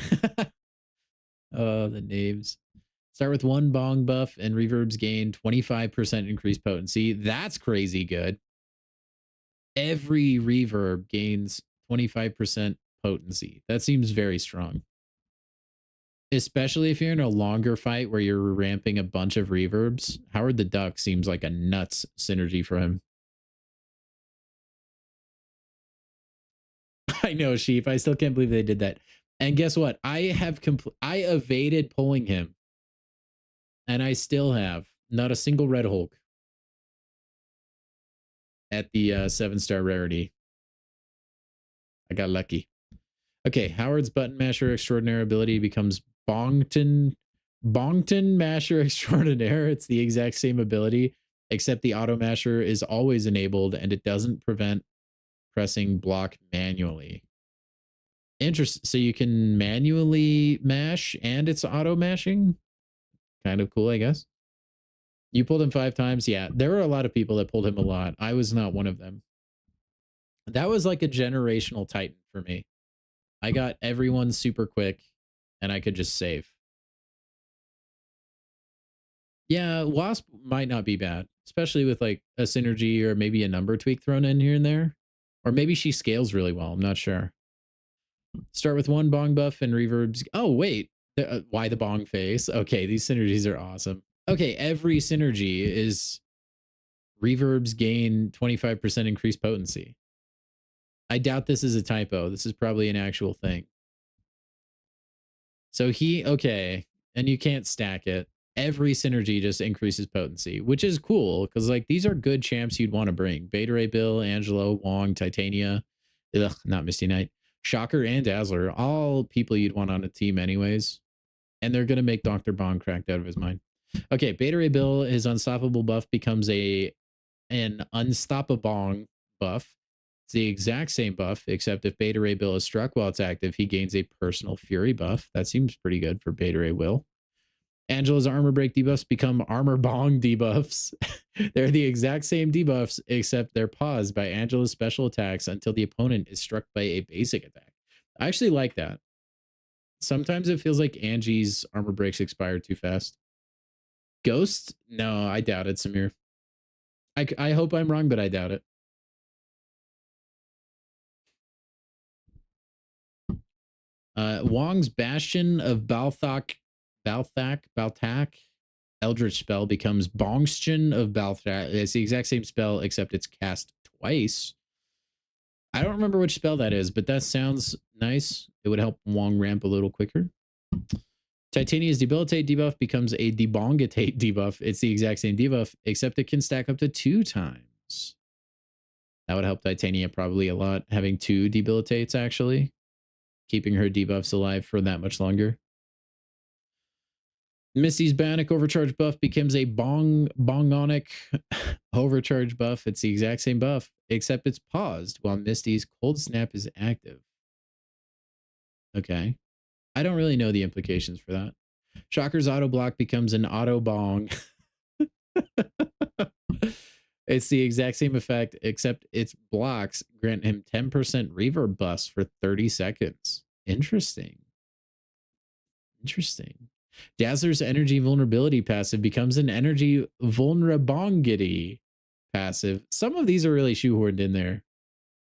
Oh, the names. Start with 1 bong buff and reverbs gain 25% increased potency. That's crazy good. Every reverb gains 25% potency. That seems very strong. Especially if you're in a longer fight where you're ramping a bunch of reverbs. Howard the Duck seems like a nuts synergy for him. I know, Sheep. I still can't believe they did that. And guess what? I evaded pulling him. And I still have not a single Red Hulk at the 7-star rarity. I got lucky. Okay, Howard's button masher extraordinary ability becomes Bongton masher extraordinaire. It's the exact same ability, except the auto masher is always enabled and it doesn't prevent pressing block manually. Interesting. So you can manually mash and it's auto mashing. Kind of cool, I guess. You pulled him 5 times. Yeah, there were a lot of people that pulled him a lot. I was not one of them. That was like a generational Titan for me. I got everyone super quick and I could just save. Yeah, Wasp might not be bad, especially with like a synergy or maybe a number tweak thrown in here and there. Or maybe she scales really well. I'm not sure. Start with 1 bong buff and reverbs. Oh, wait. Why the bong face? Okay, these synergies are awesome. Okay, every synergy is reverbs gain 25% increased potency. I doubt this is a typo. This is probably an actual thing. So okay, and you can't stack it. Every synergy just increases potency, which is cool because like these are good champs you'd want to bring. Beta Ray Bill, Angelo, Wong, Titania, not Misty Knight, Shocker, and Dazzler, all people you'd want on a team anyways. And they're going to make Dr. Bong cracked out of his mind. Okay, Beta Ray Bill, his unstoppable buff becomes an unstoppable buff. It's the exact same buff, except if Beta Ray Bill is struck while it's active, he gains a personal fury buff. That seems pretty good for Beta Ray Will. Angela's armor break debuffs become armor bong debuffs. They're the exact same debuffs, except they're paused by Angela's special attacks until the opponent is struck by a basic attack. I actually like that. Sometimes it feels like Angie's armor breaks expire too fast. Ghost? No, I doubt it, Samir. I hope I'm wrong, but I doubt it. Wong's Bastion of Balthak, Eldritch spell becomes Bongstion of Balthak. It's the exact same spell, except it's cast twice. I don't remember which spell that is, but that sounds nice. It would help Wong ramp a little quicker. Titania's Debilitate debuff becomes a Debongitate debuff. It's the exact same debuff, except it can stack up to 2 times. That would help Titania probably a lot, having 2 Debilitates, actually. Keeping her debuffs alive for that much longer. Misty's Bannock overcharge buff becomes a Bongonic overcharge buff. It's the exact same buff, except it's paused while Misty's Cold Snap is active. Okay. I don't really know the implications for that. Shocker's auto block becomes an auto bong. It's the exact same effect, except its blocks grant him 10% reverb buffs for 30 seconds. Interesting. Interesting. Dazzler's energy vulnerability passive becomes an energy vulnerabongity passive. Some of these are really shoehorned in there.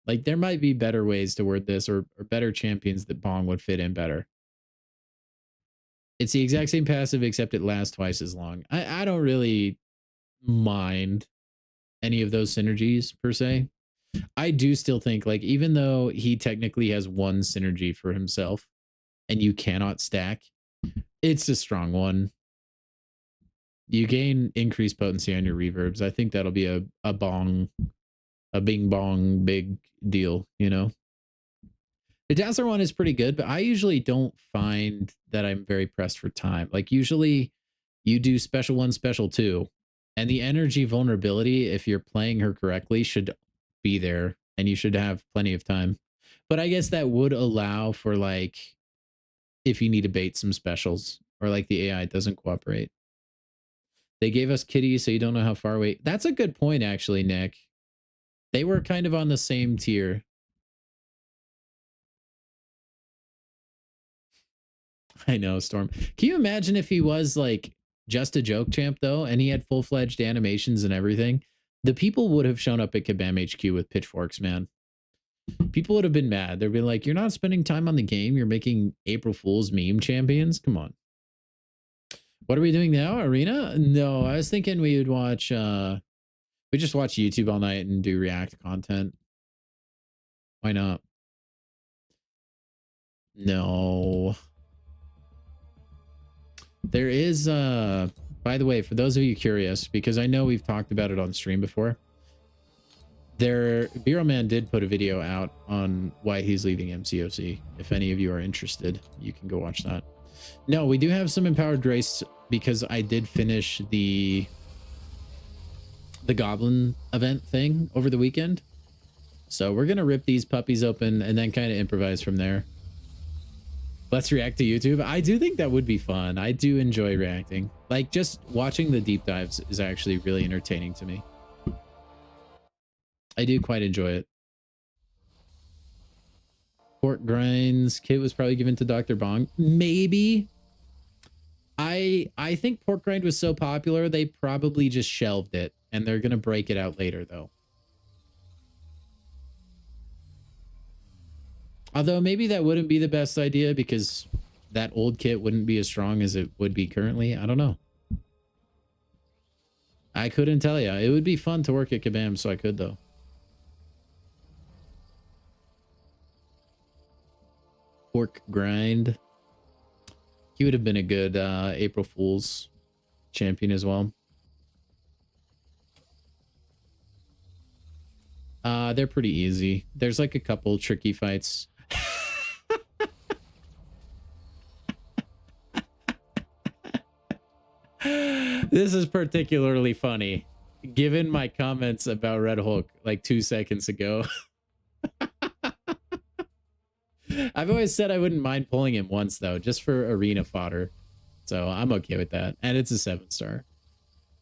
Like, there might be better ways to word this, or better champions that Bong would fit in better. It's the exact same passive, except it lasts twice as long. I don't really mind any of those synergies per se. I do still think, like, even though he technically has one synergy for himself and you cannot stack, it's a strong one. You gain increased potency on your reverbs. I think that'll be a bong, a bing bong big deal, you know? The Dazzler one is pretty good, but I usually don't find that I'm very pressed for time. Like, usually you do special 1, special 2, and the energy vulnerability, if you're playing her correctly, should be there and you should have plenty of time. But I guess that would allow for, like, if you need to bait some specials, or like the AI doesn't cooperate. They gave us Kitty, so you don't know how far away. That's a good point, actually, Nick. They were kind of on the same tier. I know, Storm. Can you imagine if he was like just a joke champ though, and he had full-fledged animations and everything? The people would have shown up at Kabam HQ with pitchforks, man. People would have been mad. They'd be like, "You're not spending time on the game. You're making April Fool's meme champions. Come on." What are we doing now? Arena? No, I was thinking we would watch. We just watch YouTube all night and do React content. Why not? No. There is, by the way, for those of you curious, because I know we've talked about it on stream before, Bureau Man did put a video out on why he's leaving MCOC. If any of you are interested, you can go watch that. No, we do have some empowered race because I did finish the Goblin event thing over the weekend. So we're going to rip these puppies open and then kind of improvise from there. Let's react to YouTube. I do think that would be fun. I do enjoy reacting. Like, just watching the deep dives is actually really entertaining to me. I do quite enjoy it. Pork Grinds kit was probably given to Dr. Bong. Maybe. I think Pork Grind was so popular, they probably just shelved it. And they're going to break it out later, though. Although maybe that wouldn't be the best idea because that old kit wouldn't be as strong as it would be currently. I don't know. I couldn't tell you. It would be fun to work at Kabam, so I could, though. Pork Grind. He would have been a good April Fool's champion as well. They're pretty easy. There's like a couple tricky fights. This is particularly funny, given my comments about Red Hulk like 2 seconds ago. I've always said I wouldn't mind pulling him once, though, just for arena fodder. So I'm okay with that. And it's a 7-star.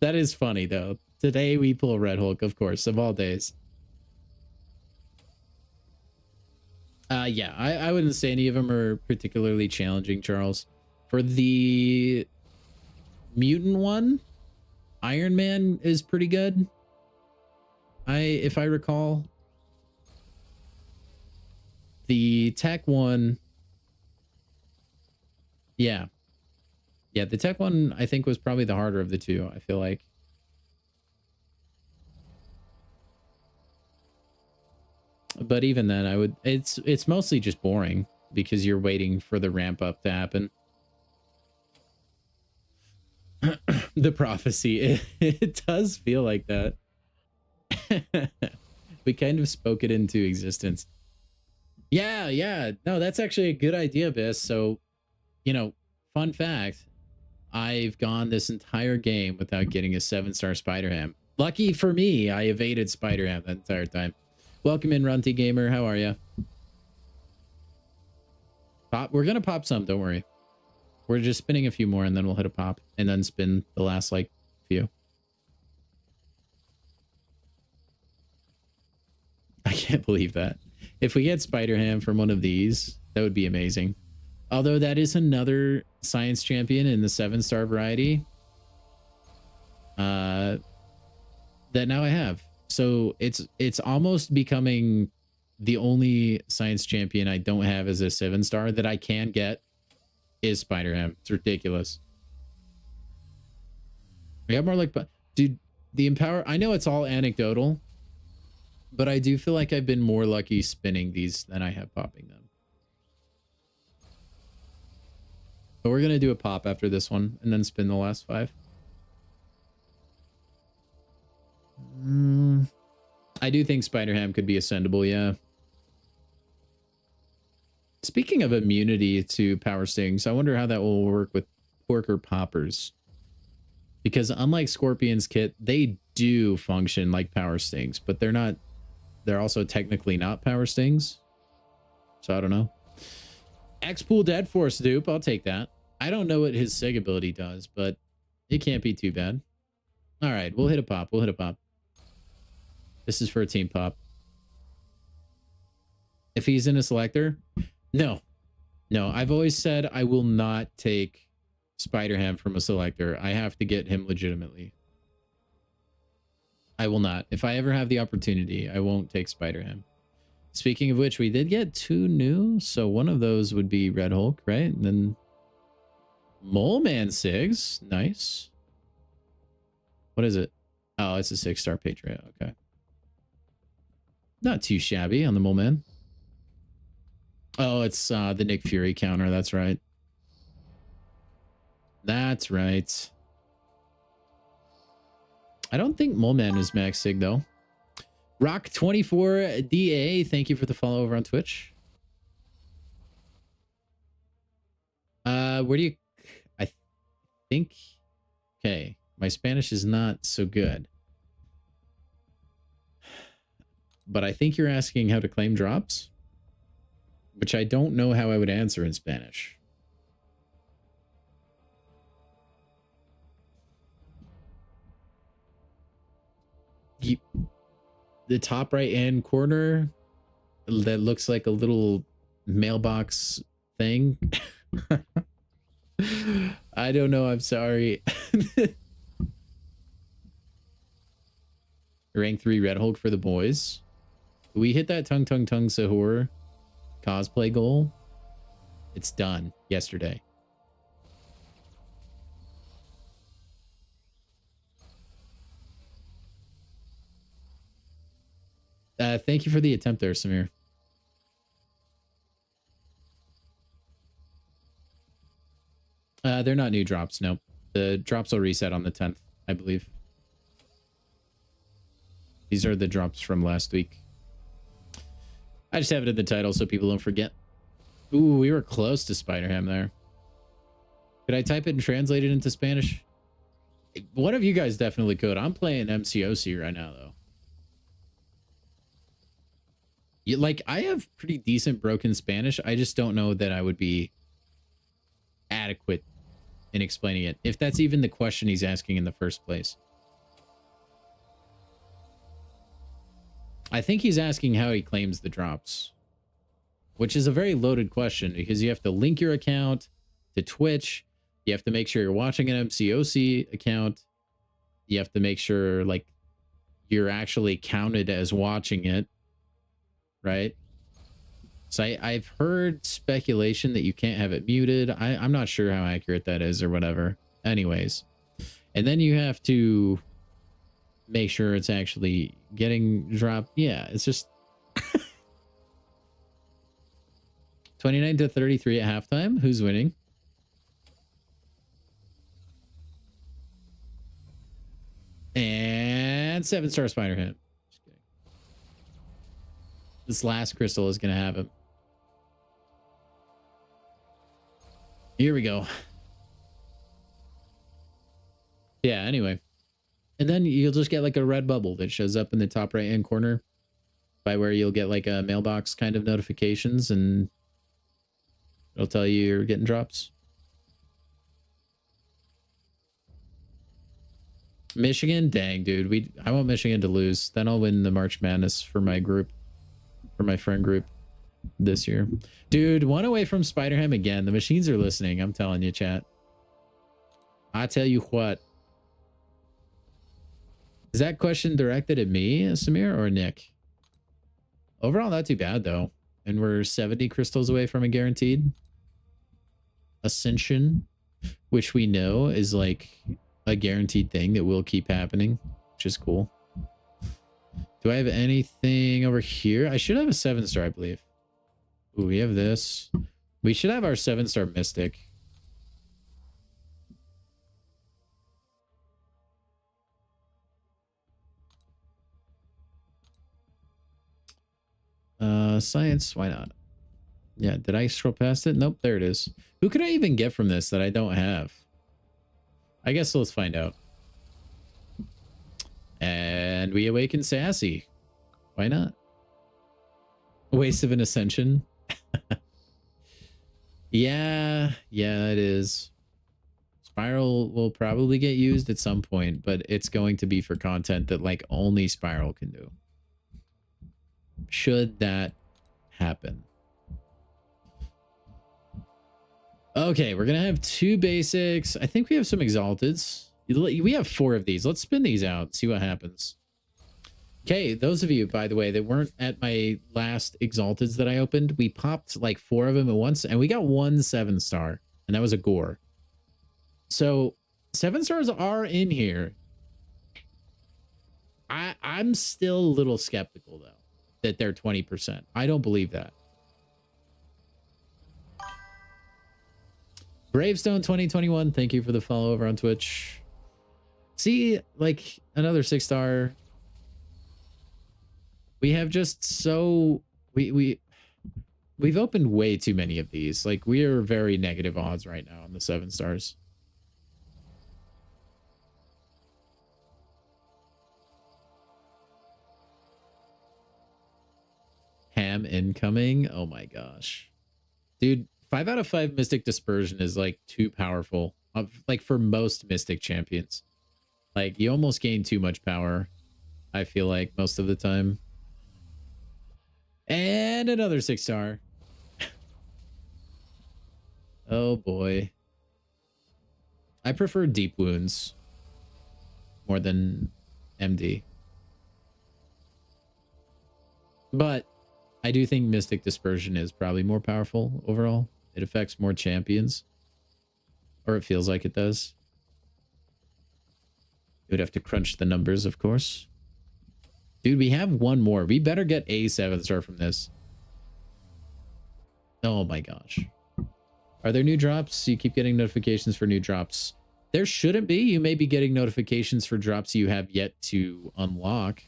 That is funny, though. Today we pull Red Hulk, of course, of all days. Yeah, I wouldn't say any of them are particularly challenging, Charles. For the mutant one, Iron Man is pretty good. If I recall. The tech one, yeah, the tech one I think was probably the harder of the two. I feel like. But even then, I would. It's mostly just boring because you're waiting for the ramp up to happen. The prophecy, it does feel like that. We kind of spoke it into existence. Yeah. No, that's actually a good idea, Biss. So, you know, fun fact, I've gone this entire game without getting a 7-star Spider-Ham. Lucky for me, I evaded Spider-Ham that entire time. Welcome in, Runty Gamer. How are you? Pop. We're gonna pop some. Don't worry. We're just spinning a few more, and then we'll hit a pop, and then spin the last like few. I can't believe that. If we get Spider-Ham from one of these, that would be amazing. Although that is another science champion in the 7-star variety. That now I have. So it's almost becoming the only science champion I don't have as a 7-star that I can get is Spider-Ham. It's ridiculous. I got more like, dude, the Empower, I know it's all anecdotal, but I do feel like I've been more lucky spinning these than I have popping them. But we're going to do a pop after this one and then spin the last 5. I do think Spider-Ham could be ascendable, yeah. Speaking of immunity to power stings, I wonder how that will work with porker poppers. Because unlike Scorpion's kit, they do function like power stings, but they're also technically not power stings. So I don't know. X-Pool Dead Force dupe, I'll take that. I don't know what his sig ability does, but it can't be too bad. All right, we'll hit a pop. We'll hit a pop. This is for a team pop. If he's in a selector, no. I've always said I will not take Spider-Ham from a selector. I have to get him legitimately. I will not. If I ever have the opportunity, I won't take Spider-Ham. Speaking of which, we did get 2 new. So one of those would be Red Hulk, right? And then Mole Man Sigs. Nice. What is it? Oh, it's a 6-star Patriot. Okay. Not too shabby on the Mole Man. Oh, it's the Nick Fury counter. That's right. That's right. I don't think Mole Man is max sig though. Rock24DA, thank you for the follow over on Twitch. Where do you... I think... Okay, my Spanish is not so good. But I think you're asking how to claim drops, which I don't know how I would answer in Spanish. The top right hand corner that looks like a little mailbox thing. I don't know. I'm sorry. Rank 3 Red Hulk for the boys. We hit that tongue Sahur cosplay goal. It's done yesterday. Thank you for the attempt there, Samir. They're not new drops, no. The drops will reset on the 10th, I believe. These are the drops from last week. I just have it in the title so people don't forget. Ooh, we were close to Spider-Ham there. Could I type it and translate it into Spanish? One of you guys definitely could. I'm playing MCOC right now, though. Like, I have pretty decent broken Spanish. I just don't know that I would be adequate in explaining it, if that's even the question he's asking in the first place. I think he's asking how he claims the drops, which is a very loaded question because you have to link your account to Twitch. You have to make sure you're watching an MCOC account. You have to make sure, like, you're actually counted as watching it. Right? So I've heard speculation that you can't have it muted. I'm not sure how accurate that is or whatever. Anyways. And then you have to make sure it's actually getting dropped. Yeah, it's just 29-33 at halftime. Who's winning? And 7-star Spider-Ham. This last crystal is going to have him. Here we go. Yeah, anyway. And then you'll just get like a red bubble that shows up in the top right hand corner by where you'll get like a mailbox kind of notifications, and it'll tell you you're getting drops. Michigan, dang, dude. I want Michigan to lose. Then I'll win the March Madness for my group, for my friend group this year. Dude, one away from Spider-Ham again. The machines are listening. I'm telling you, chat. I tell you what. Is that question directed at me, Samir, or Nick? Overall, not too bad, though. And we're 70 crystals away from a guaranteed Ascension, which we know is like a guaranteed thing that will keep happening, which is cool. Do I have anything over here? I should have a 7-star, I believe. Ooh, we have this. We should have our 7-star Mystic. Science, why not? Yeah, did I scroll past it? Nope, there it is. Who could I even get from this that I don't have? I guess let's find out. And we awaken Sassy. Why not? A waste of an Ascension. Yeah, it is. Spiral will probably get used at some point, but it's going to be for content that like only Spiral can do. Should that happen. Okay, we're gonna have 2 basics. I think we have some exalteds. We have 4 of these. Let's spin these out, see what happens. Okay, those of you, by the way, that weren't at my last exalteds that I opened, we popped like 4 of them at once, and we got 1 7-star, and that was a gore. So 7-stars are in here. I'm still a little skeptical though that they're 20%. I don't believe that. Bravestone 2021, thank you for the follow over on Twitch. See, like another 6-star. We have just so we've opened way too many of these. Like we are very negative odds right now on the 7-stars. Ham incoming. Oh my gosh, dude. 5 out of 5 Mystic Dispersion is like too powerful. Like for most Mystic champions, like you almost gain too much power. I feel like most of the time. And another 6-star. Oh boy. I prefer Deep Wounds more than MD. But I do think Mystic Dispersion is probably more powerful overall. It affects more champions. Or it feels like it does. You would have to crunch the numbers, of course. Dude, we have 1 more. We better get a 7-star from this. Oh my gosh. Are there new drops? You keep getting notifications for new drops. There shouldn't be. You may be getting notifications for drops you have yet to unlock.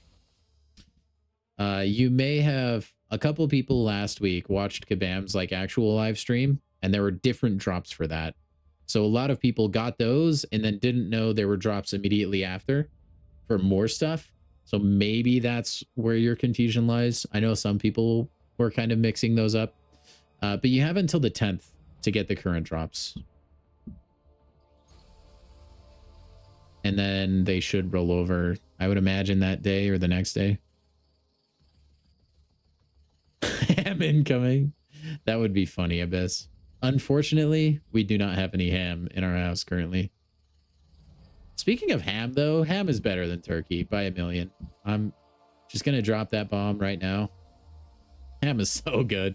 You may have... A couple of people last week watched Kabam's like actual live stream, and there were different drops for that. So a lot of people got those and then didn't know there were drops immediately after for more stuff. So maybe that's where your confusion lies. I know some people were kind of mixing those up, but you have until the 10th to get the current drops. And then they should roll over, I would imagine, that day or the next day. Ham incoming. That would be funny, Abyss. Unfortunately, we do not have any ham in our house currently. Speaking of ham, though, ham is better than turkey by a million. I'm just going to drop that bomb right now. Ham is so good.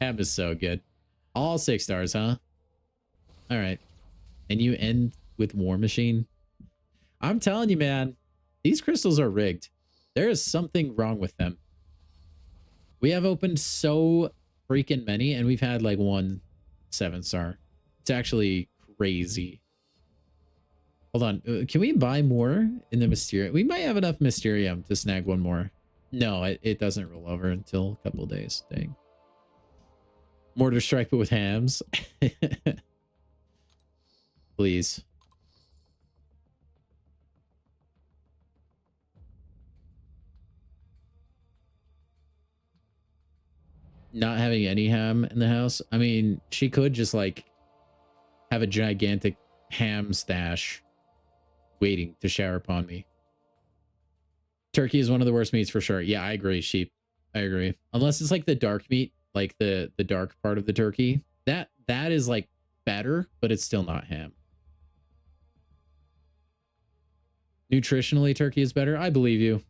Ham is so good. All 6-stars, huh? All right. And you end with War Machine. I'm telling you, man, these crystals are rigged. There is something wrong with them. We have opened so freaking many, and we've had like 1 7-star. It's actually crazy. Hold on. Can we buy more in the Mysterium? We might have enough Mysterium to snag 1 more. No, it doesn't roll over until a couple of days. Dang. Mortar strike, but with hams. Please. not having any ham in the house. I mean, she could just like have a gigantic ham stash waiting to shower upon me. Turkey is one of the worst meats for sure. Yeah, I agree, sheep. I agree. Unless it's like the dark meat, like the dark part of the turkey. That is like better, but it's still not ham. Nutritionally, turkey is better. I believe you.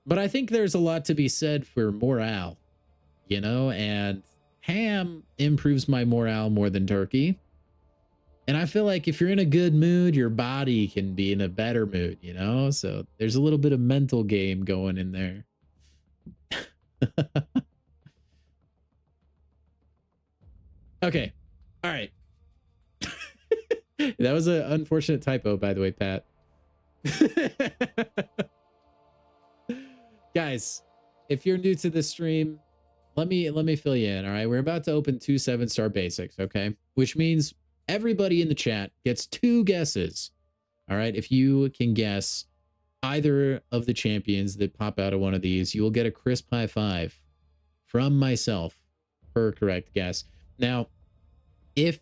But I think there's a lot to be said for morale, you know, and ham improves my morale more than turkey. And I feel like if you're in a good mood, your body can be in a better mood, you know? So there's a little bit of mental game going in there. Okay. All right. That was an unfortunate typo, by the way, Pat. Guys, if you're new to this stream, let me fill you in. All right, we're about to open 2 7-star basics, okay? Which means everybody in the chat gets 2 guesses. All right, if you can guess either of the champions that pop out of one of these, you will get a crisp high five from myself per correct guess. Now, if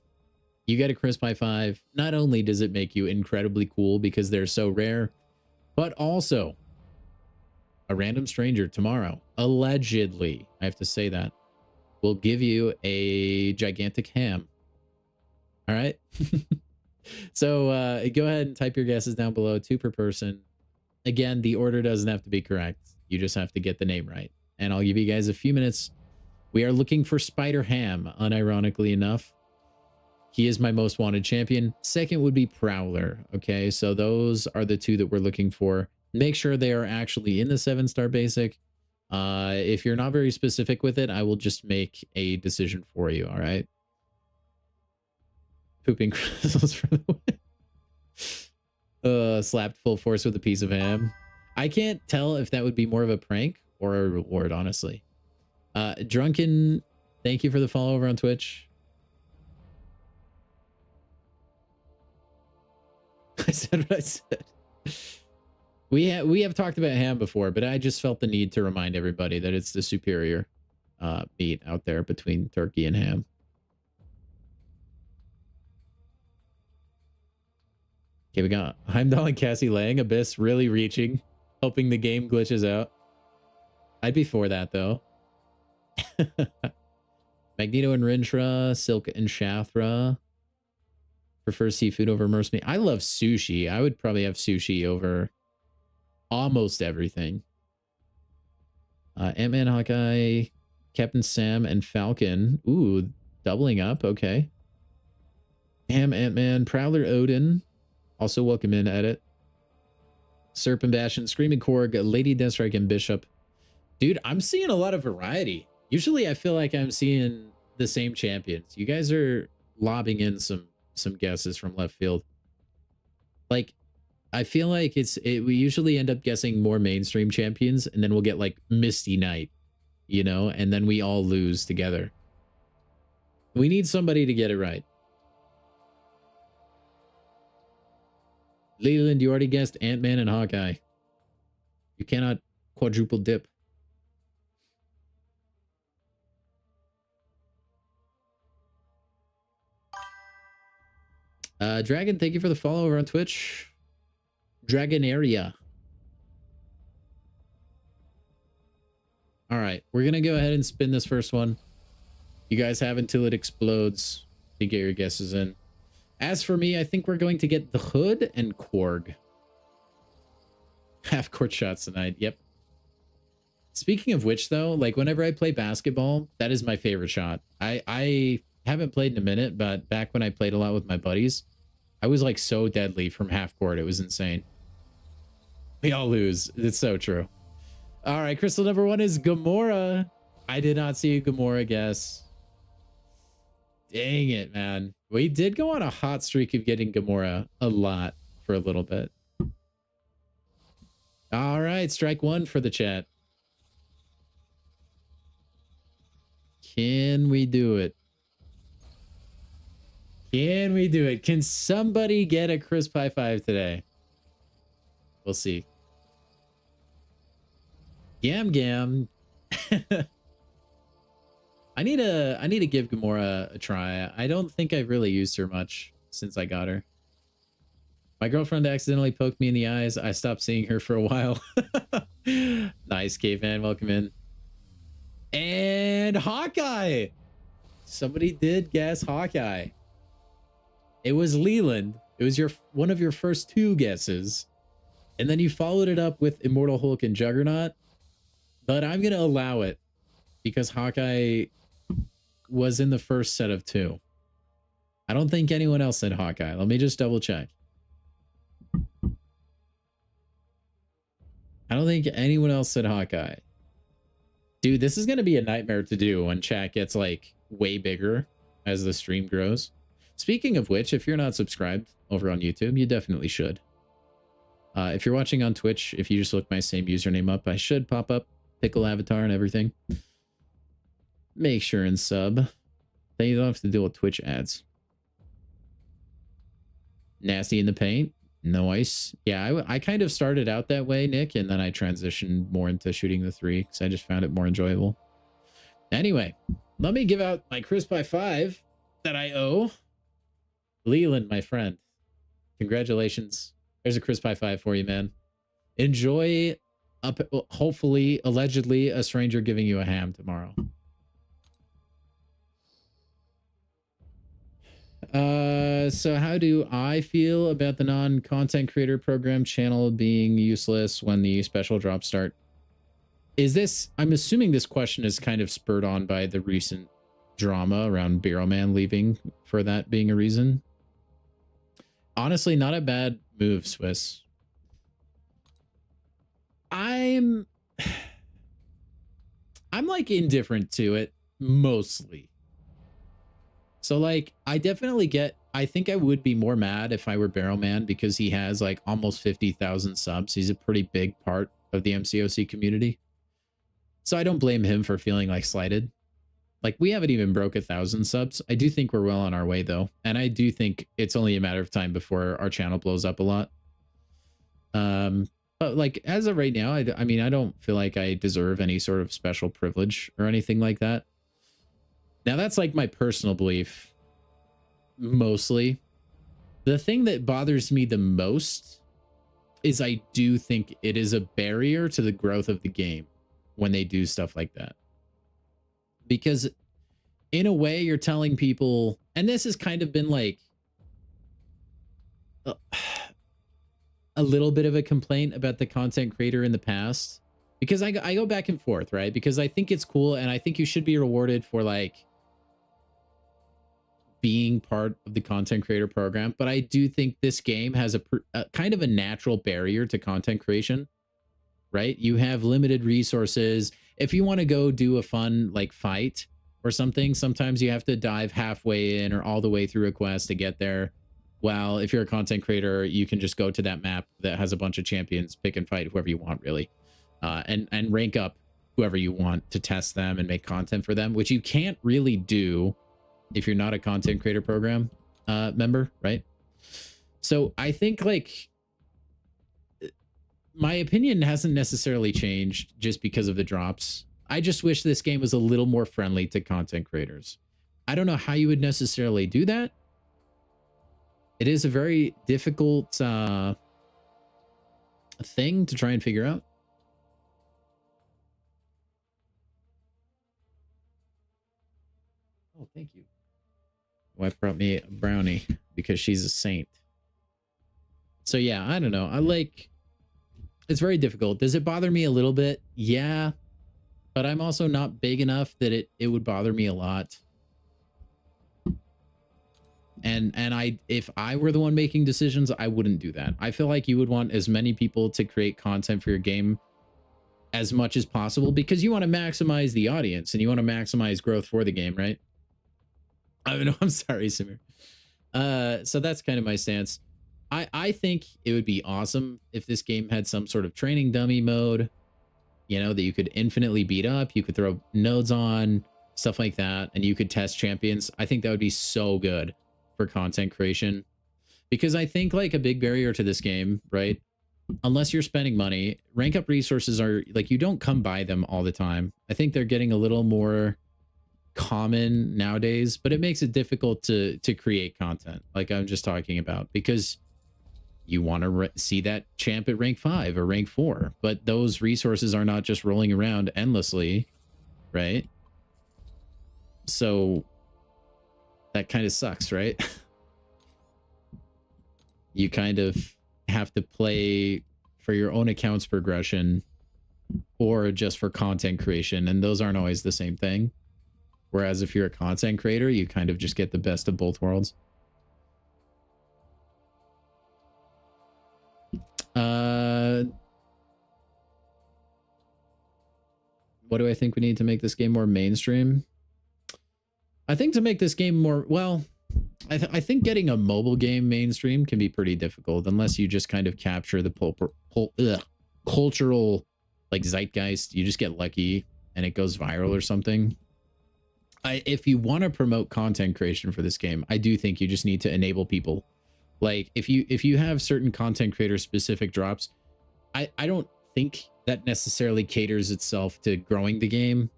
you get a crisp high five, not only does it make you incredibly cool because they're so rare, but also a random stranger tomorrow, allegedly, I have to say that, will give you a gigantic ham. All right. So go ahead and type your guesses down below, 2 per person. Again, the order doesn't have to be correct. You just have to get the name right. And I'll give you guys a few minutes. We are looking for Spider Ham, unironically enough. He is my most wanted champion. Second would be Prowler. Okay, so those are the 2 that we're looking for. Make sure they are actually in the 7-star basic. If you're not very specific with it, I will just make a decision for you. All right. Pooping crystals for the win. Slapped full force with a piece of ham. I can't tell if that would be more of a prank or a reward, honestly. Drunken, thank you for the follow over on Twitch. I said what I said. We have talked about ham before, but I just felt the need to remind everybody that it's the superior meat out there between turkey and ham. Okay, we got Heimdall and Cassie Lang, Abyss really reaching, hoping the game glitches out. I'd be for that, though. Magneto and Rintra, Silk and Shathra. Prefer seafood over immersed meat. I love sushi. I would probably have sushi over almost everything. Ant-Man, Hawkeye, Captain Sam, and Falcon. Ooh, doubling up. Okay. Ham, Ant-Man, Prowler, Odin. Also welcome in, Edit. Serpent Bastion, Screaming Korg, Lady Deathstrike, and Bishop. Dude, I'm seeing a lot of variety. Usually I feel like I'm seeing the same champions. You guys are lobbing in some guesses from left field. Like, I feel like we usually end up guessing more mainstream champions, and then we'll get like Misty Knight, you know, and then we all lose together. We need somebody to get it right. Leland, you already guessed Ant-Man and Hawkeye. You cannot quadruple dip. Dragon, thank you for the follow over on Twitch. Dragonaria. All right, we're going to go ahead and spin this first one. You guys have until it explodes to get your guesses in. As for me, I think we're going to get the Hood and Korg. Half court shots tonight. Yep. Speaking of which, though, like whenever I play basketball, that is my favorite shot. I haven't played in a minute, but back when I played a lot with my buddies, I was like so deadly from half court. It was insane. We all lose. It's so true. All right, crystal number 1 is Gamora. I did not see a Gamora guess. Dang it, man. We did go on a hot streak of getting Gamora a lot for a little bit. All right, strike 1 for the chat. Can we do it? Can we do it? Can somebody get a crisp high five today? We'll see. Gam Gam. I need to give Gamora a try. I don't think I've really used her much since I got her. My girlfriend accidentally poked me in the eyes. I stopped seeing her for a while. Nice, caveman. Welcome in. And Hawkeye. Somebody did guess Hawkeye. It was Leland. It was one of your first two guesses. And then you followed it up with Immortal Hulk and Juggernaut. But I'm going to allow it because Hawkeye was in the first set of two. I don't think anyone else said Hawkeye. Let me just double check. I don't think anyone else said Hawkeye. Dude, this is going to be a nightmare to do when chat gets like way bigger as the stream grows. Speaking of which, if you're not subscribed over on YouTube, you definitely should. If you're watching on Twitch, if you just look my same username up, I should pop up Pickle avatar and everything. Make sure and sub. Then you don't have to deal with Twitch ads. Nasty in the paint. Nice. Yeah, I kind of started out that way, Nick, and then I transitioned more into shooting the 3 because I just found it more enjoyable. Anyway, let me give out my Crisp by 5 that I owe. Leland, my friend. Congratulations. There's a Crisp by 5 for you, man. Enjoy, hopefully, allegedly, a stranger giving you a ham tomorrow. So how do I feel about the non-content creator program channel being useless when the special drops start? Is this, I'm assuming this question is kind of spurred on by the recent drama around Barrowman leaving for that being a reason. Honestly, not a bad move, Swiss. I'm like indifferent to it mostly. So like, I definitely get, I think I would be more mad if I were Barrowman because he has like almost 50,000 subs. He's a pretty big part of the MCOC community. So I don't blame him for feeling like slighted. Like we haven't even broke 1,000 subs. I do think we're well on our way though. And I do think it's only a matter of time before our channel blows up a lot. But like as of right now, I mean, I don't feel like I deserve any sort of special privilege or anything like that. Now that's like my personal belief, mostly. The thing that bothers me the most is I do think it is a barrier to the growth of the game when they do stuff like that. Because in a way you're telling people, and this has kind of been like a little bit of a complaint about the content creator in the past, because I go back and forth, right? Because I think it's cool and I think you should be rewarded for like being part of the content creator program, but I do think this game has a kind of a natural barrier to content creation, right? You have limited resources. If you want to go do a fun like fight or something, sometimes you have to dive halfway in or all the way through a quest to get there. Well, if you're a content creator, you can just go to that map that has a bunch of champions, pick and fight whoever you want, really, and rank up whoever you want to test them and make content for them, which you can't really do if you're not a content creator program member, right? So I think like my opinion hasn't necessarily changed just because of the drops. I just wish this game was a little more friendly to content creators. I don't know how you would necessarily do that. It is a very difficult thing to try and figure out. Oh, thank you. Wife brought me a brownie because she's a saint. So yeah, I don't know. I like, it's very difficult. Does it bother me a little bit? Yeah, but I'm also not big enough that it would bother me a lot. And if I were the one making decisions, I wouldn't do that. I feel like you would want as many people to create content for your game as much as possible because you want to maximize the audience and you want to maximize growth for the game, right? I mean, I'm sorry, Samir. So that's kind of my stance. I think it would be awesome if this game had some sort of training dummy mode, you know, that you could infinitely beat up. You could throw nodes on, stuff like that, and you could test champions. I think that would be so good for content creation because I think like a big barrier to this game, right? Unless you're spending money, rank up resources are like, you don't come by them all the time. I think they're getting a little more common nowadays, but it makes it difficult to create content like I'm just talking about, because you want to see that champ at rank 5 or rank 4, but those resources are not just rolling around endlessly, right? So that kind of sucks, right? You kind of have to play for your own account's progression or just for content creation, and those aren't always the same thing. Whereas if you're a content creator, you kind of just get the best of both worlds. What do I think we need to make this game more mainstream? I think to make this game more, well, I think getting a mobile game mainstream can be pretty difficult unless you just kind of capture the cultural like zeitgeist. You just get lucky and it goes viral or something. If you want to promote content creation for this game, I do think you just need to enable people. Like if you have certain content creator specific drops, I don't think that necessarily caters itself to growing the game,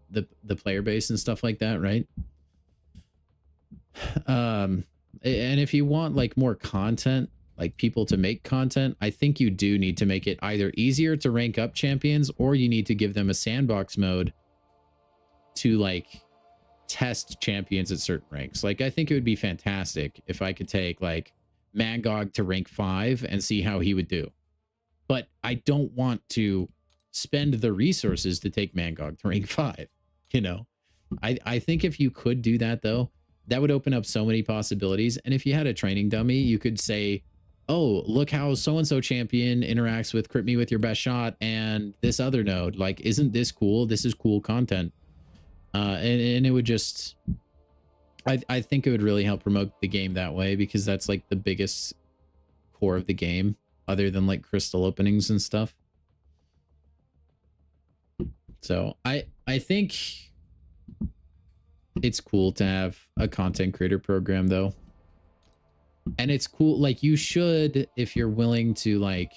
the player base and stuff like that, right? And if you want like more content, like people to make content, I think you do need to make it either easier to rank up champions, or you need to give them a sandbox mode to like test champions at certain ranks. Like I think it would be fantastic if I could take like Mangog to rank 5 and see how he would do. But I don't want to spend the resources to take Mangog to rank 5, you know? I think if you could do that though, that would open up so many possibilities. And if you had a training dummy, you could say, oh, look how so-and-so champion interacts with Crit Me With Your Best Shot and this other node. Like, isn't this cool? This is cool content. And it would just, I think it would really help promote the game that way, because that's like the biggest core of the game, other than like crystal openings and stuff. So I think it's cool to have a content creator program though. And it's cool, like you should, if you're willing to like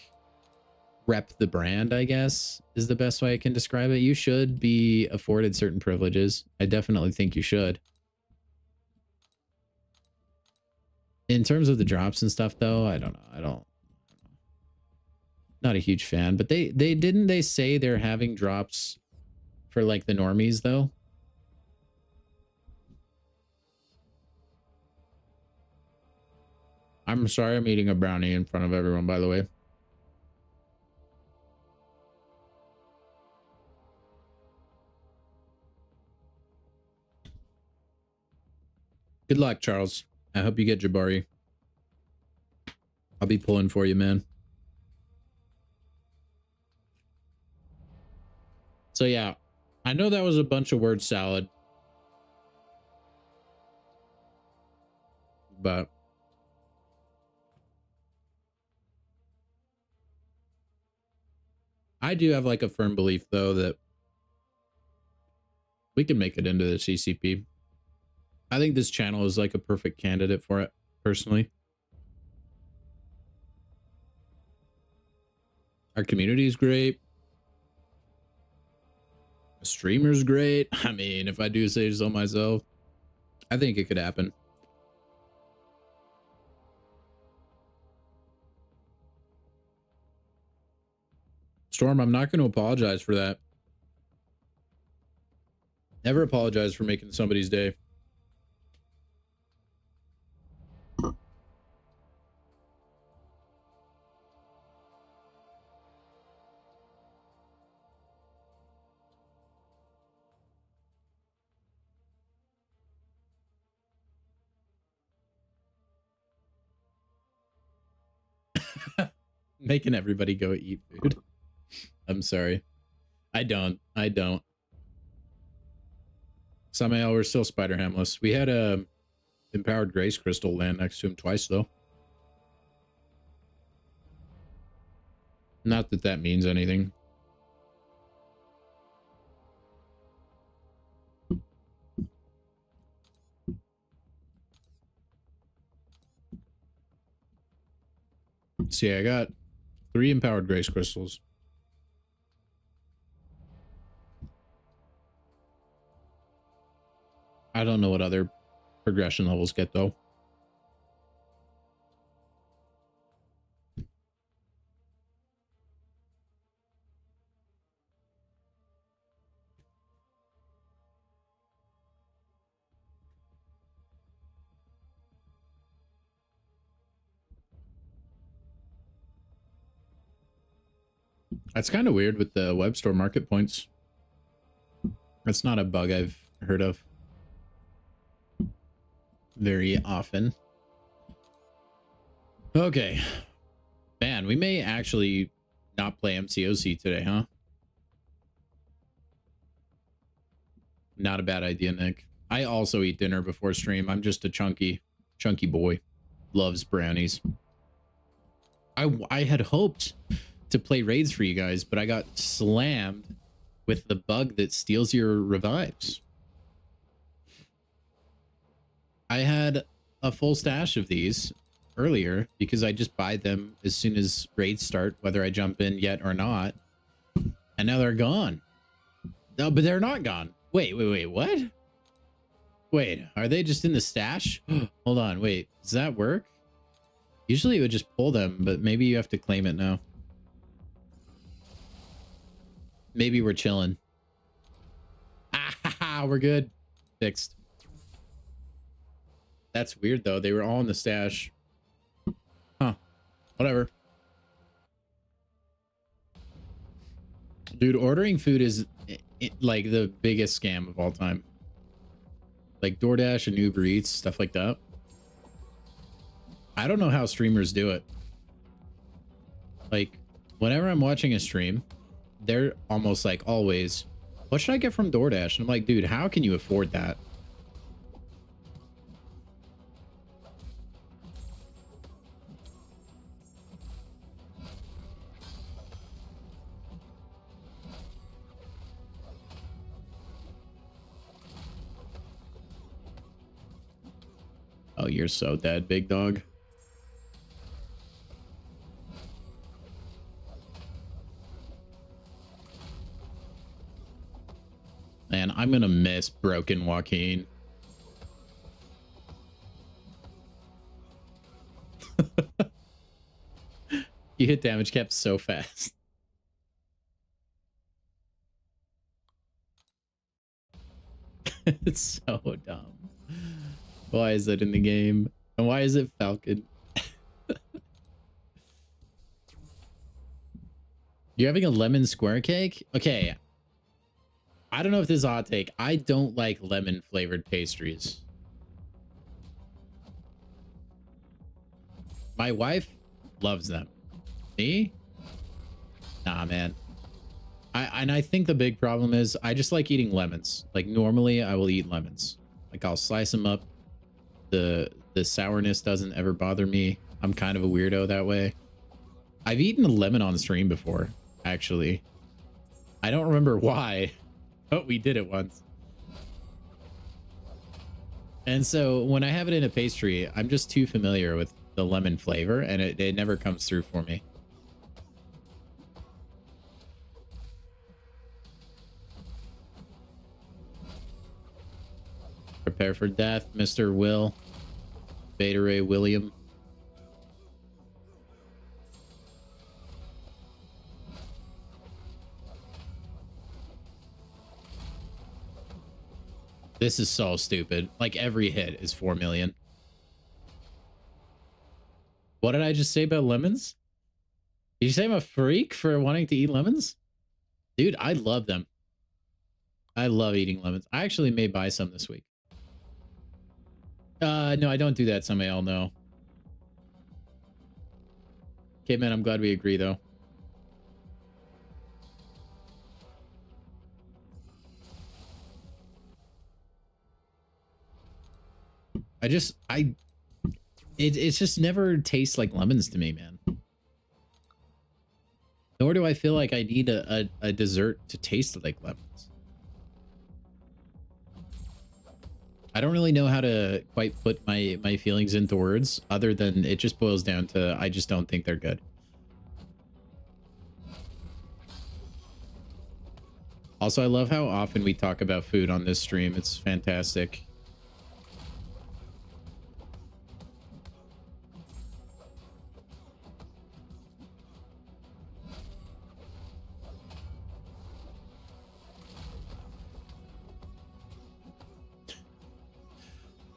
rep the brand, I guess is the best way I can describe it. You should be afforded certain privileges. I definitely think you should. In terms of the drops and stuff though, I don't know. Not a huge fan, but they say they're having drops for like the normies though. I'm sorry I'm eating a brownie in front of everyone, by the way. Good luck, Charles. I hope you get Jabari. I'll be pulling for you, man. So yeah, I know that was a bunch of word salad, but I do have like a firm belief though that we can make it into the CCP. I think this channel is like a perfect candidate for it, personally. Our community is great. The streamer's great. I mean, if I do say so myself, I think it could happen. Storm, I'm not going to apologize for that. Never apologize for making somebody's day. Making everybody go eat food. I'm sorry. I don't. Samael, we're still Spider Hamless. We had a empowered Grace Crystal land next to him twice, though. Not that that means anything. See, I got 3 empowered Grace Crystals. I don't know what other progression levels get though. That's kind of weird with the web store market points. That's not a bug I've heard of very often. Okay. Man, we may actually not play MCOC today, huh? Not a bad idea, Nick. I also eat dinner before stream. I'm just a chunky boy. Loves brownies. I had hoped to play raids for you guys, but I got slammed with the bug that steals your revives. I had a full stash of these earlier because I just buy them as soon as raids start, whether I jump in yet or not. And now they're gone. No, but they're not gone. Wait, what? Wait, are they just in the stash? Hold on, wait, does that work? Usually it would just pull them, but maybe you have to claim it now. Maybe we're chilling. Ah, we're good. Fixed. That's weird though. They were all in the stash. Huh. Whatever. Dude, ordering food is like the biggest scam of all time. Like DoorDash and Uber Eats, stuff like that. I don't know how streamers do it. Like, whenever I'm watching a stream, they're almost like always, what should I get from DoorDash? And I'm like, dude, how can you afford that? Oh, you're so dead, big dog. Man, I'm gonna miss broken Joaquin. You hit damage cap so fast. It's so dumb. Why is that in the game? And why is it Falcon? You're having a lemon square cake? Okay. I don't know if this is a hot take. I don't like lemon flavored pastries. My wife loves them. Me? Nah, man. I think the big problem is I just like eating lemons. Like normally I will eat lemons. Like I'll slice them up. The sourness doesn't ever bother me. I'm kind of a weirdo that way. I've eaten a lemon on stream before, actually. I don't remember why, but we did it once. And so when I have it in a pastry, I'm just too familiar with the lemon flavor and it never comes through for me. Prepare for death, Mr. Will. Beta Ray William. This is so stupid. Like every hit is 4 million. What did I just say about lemons? Did you say I'm a freak for wanting to eat lemons? Dude, I love them. I love eating lemons. I actually may buy some this week. No, I don't do that, Samael, no. Okay, man, I'm glad we agree, though. It's just never tastes like lemons to me, man. Nor do I feel like I need a dessert to taste like lemons. I don't really know how to quite put my feelings into words other than it just boils down to I just don't think they're good. Also, I love how often we talk about food on this stream. It's fantastic.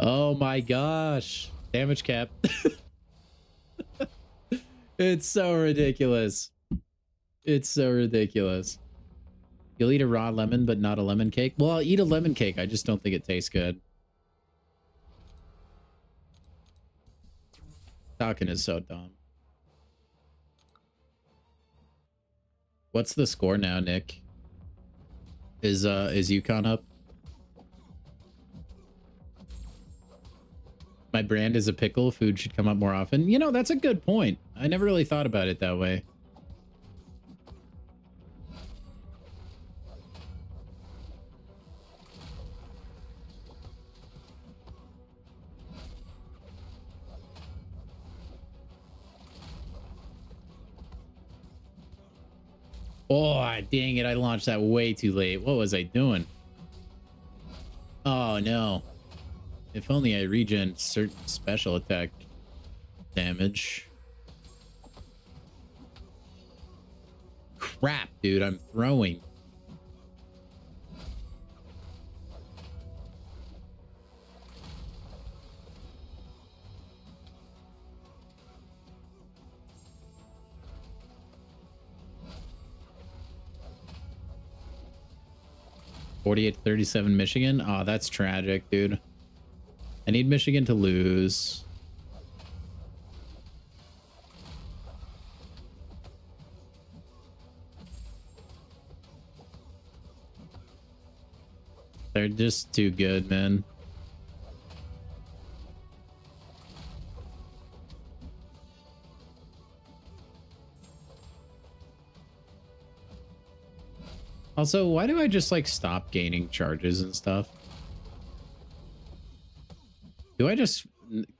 Oh my gosh. Damage cap. It's so ridiculous. It's so ridiculous. You'll eat a raw lemon, but not a lemon cake? Well, I'll eat a lemon cake. I just don't think it tastes good. Talking is so dumb. What's the score now, Nick? Is Yukon up? My brand is a pickle. Food should come up more often. You know, that's a good point. I never really thought about it that way. Oh, dang it. I launched that way too late. What was I doing? Oh, no. If only I regen certain special attack damage. Crap, dude. I'm throwing. $48-37 Michigan. Oh, that's tragic, dude. I need Michigan to lose. They're just too good, man. Also, why do I just like stop gaining charges and stuff? Do I just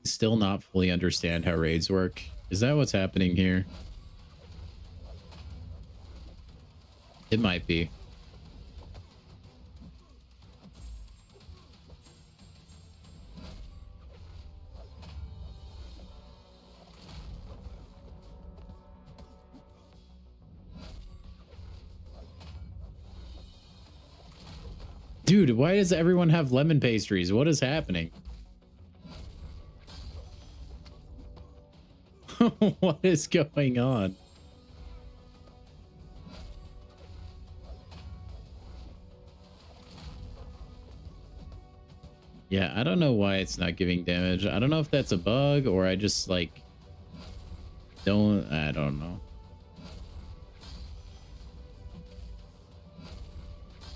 still not fully understand how raids work? Is that what's happening here? It might be. Dude, why does everyone have lemon pastries? What is happening? What is going on? Yeah, I don't know why it's not giving damage. I don't know if that's a bug or I just like I don't know.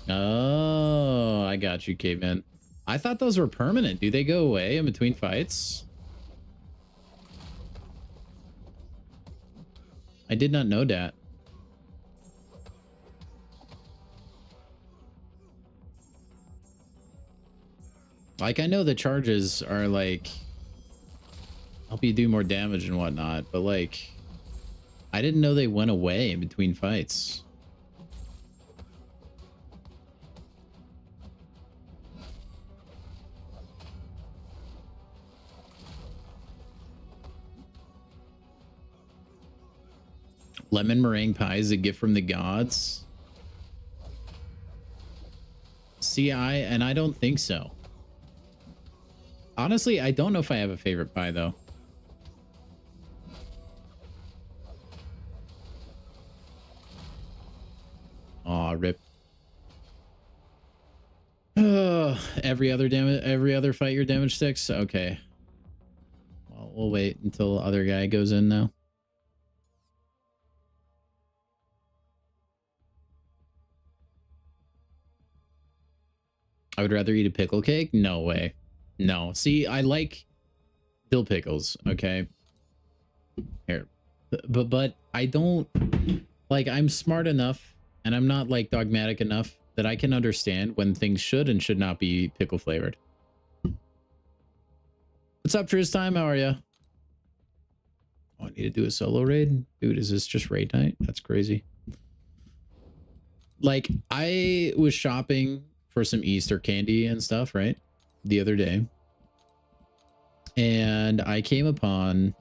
Oh, I got you, caveman. I thought those were permanent. Do they go away in between fights? I did not know that. Like, I know the charges are like help you do more damage and whatnot, but like I didn't know they went away in between fights. Lemon meringue pie is a gift from the gods. See, I don't think so. Honestly, I don't know if I have a favorite pie though. Aw, rip. Every other fight your damage sticks? Okay. Well, we'll wait until the other guy goes in now. I would rather eat a pickle cake? No way. No. See, I like dill pickles, okay? Here. But I don't like I'm smart enough and I'm not like dogmatic enough that I can understand when things should and should not be pickle flavored. What's up, Tris Time? How are you? Oh, I need to do a solo raid? Dude, is this just raid night? That's crazy. Like, I was shopping for some Easter candy and stuff, right? The other day. And I came upon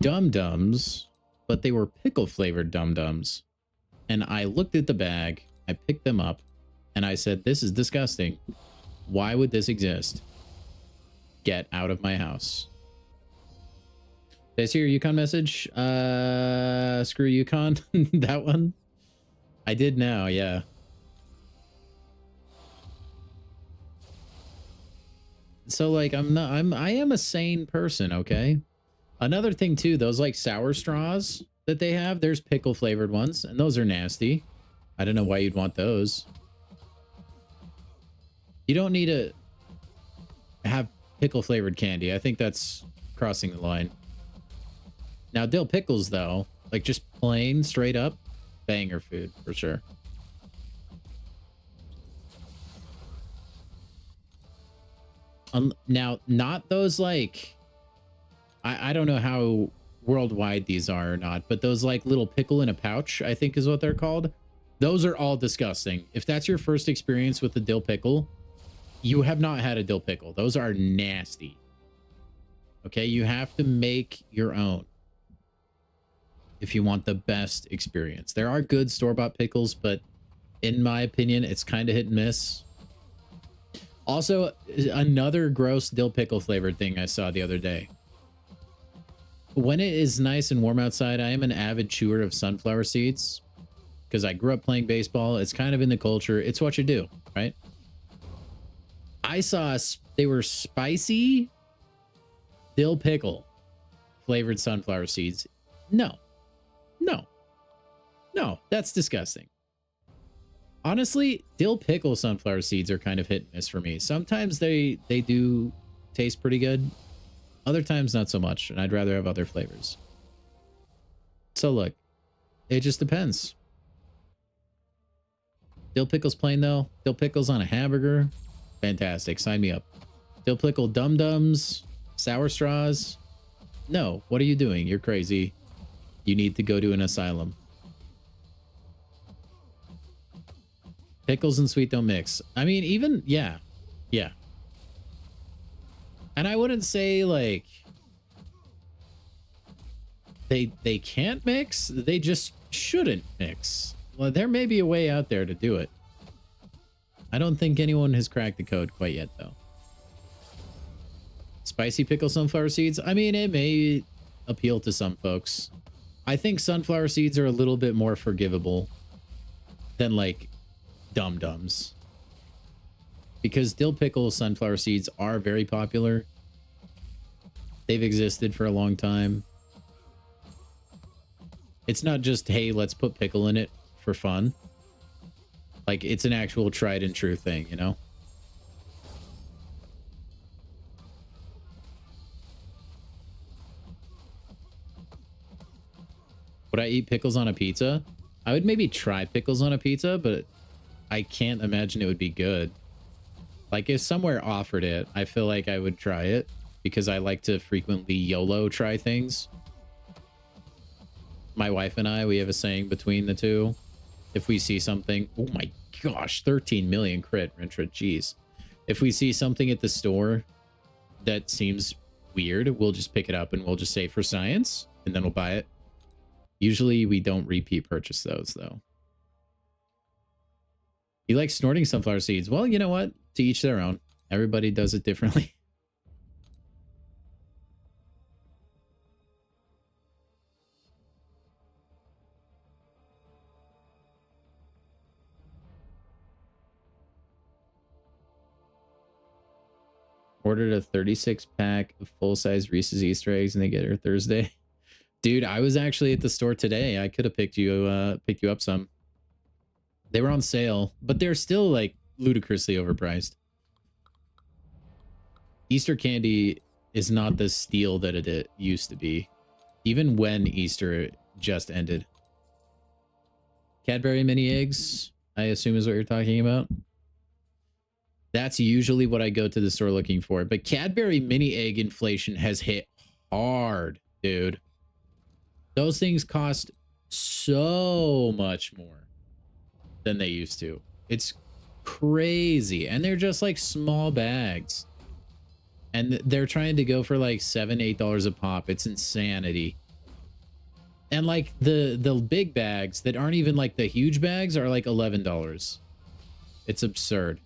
Dum-Dums, but they were pickle flavored Dum-Dums. And I looked at the bag, I picked them up, and I said, this is disgusting. Why would this exist? Get out of my house. Did I see your Yukon message? Screw Yukon. That one? I did now, yeah. So like I am a sane person, okay? Another thing too, those like sour straws that they have, there's pickle flavored ones, and those are nasty. I don't know why you'd want those. You don't need to have pickle flavored candy. I think that's crossing the line. Now dill pickles though, like just plain straight up banger food for sure. Now not those like I don't know how worldwide these are or not, but those like little pickle in a pouch, I think is what they're called. Those are all disgusting. If that's your first experience with the dill pickle, you have not had a dill pickle. Those are nasty. Okay, you have to make your own if you want the best experience. There are good store-bought pickles, but in my opinion, it's kind of hit and miss. Also, another gross dill pickle flavored thing I saw the other day. When it is nice and warm outside, I am an avid chewer of sunflower seeds because I grew up playing baseball. It's kind of in the culture. It's what you do, right? I saw they were spicy dill pickle flavored sunflower seeds. No, that's disgusting. Honestly, dill pickle sunflower seeds are kind of hit and miss for me. Sometimes they do taste pretty good. Other times, not so much, and I'd rather have other flavors. So look, it just depends. Dill pickles plain though. Dill pickles on a hamburger. Fantastic. Sign me up. Dill pickle dum-dums. Sour straws. No, what are you doing? You're crazy. You need to go to an asylum. Pickles and sweet don't mix. I mean, even, yeah. And I wouldn't say like they can't mix. They just shouldn't mix. Well, there may be a way out there to do it. I don't think anyone has cracked the code quite yet, though. Spicy pickle sunflower seeds. I mean, it may appeal to some folks. I think sunflower seeds are a little bit more forgivable than like dum-dums. Because dill pickle sunflower seeds are very popular. They've existed for a long time. It's not just, hey, let's put pickle in it for fun. Like, it's an actual tried and true thing, you know? Would I eat pickles on a pizza? I would maybe try pickles on a pizza, but I can't imagine it would be good. Like, if somewhere offered it, I feel like I would try it because I like to frequently YOLO try things. My wife and I, we have a saying between the two. If we see something, oh my gosh, 13 million crit, Rentra, jeez. If we see something at the store that seems weird, we'll just pick it up and we'll just say for science, and then we'll buy it. Usually we don't repeat purchase those, though. You like snorting sunflower seeds? Well, you know what? To each their own. Everybody does it differently. Ordered a 36-pack of full-size Reese's Easter eggs and they get here Thursday. Dude, I was actually at the store today. I could have picked you up some. They were on sale, but they're still like ludicrously overpriced. Easter candy is not the steal that it used to be, even when Easter just ended. Cadbury mini eggs, I assume is what you're talking about. That's usually what I go to the store looking for. But Cadbury mini egg inflation has hit hard, dude. Those things cost so much more than they used to. It's crazy. And they're just like small bags. And they're trying to go for like $7, $8 a pop. It's insanity. And like the big bags that aren't even like the huge bags are like $11. It's absurd.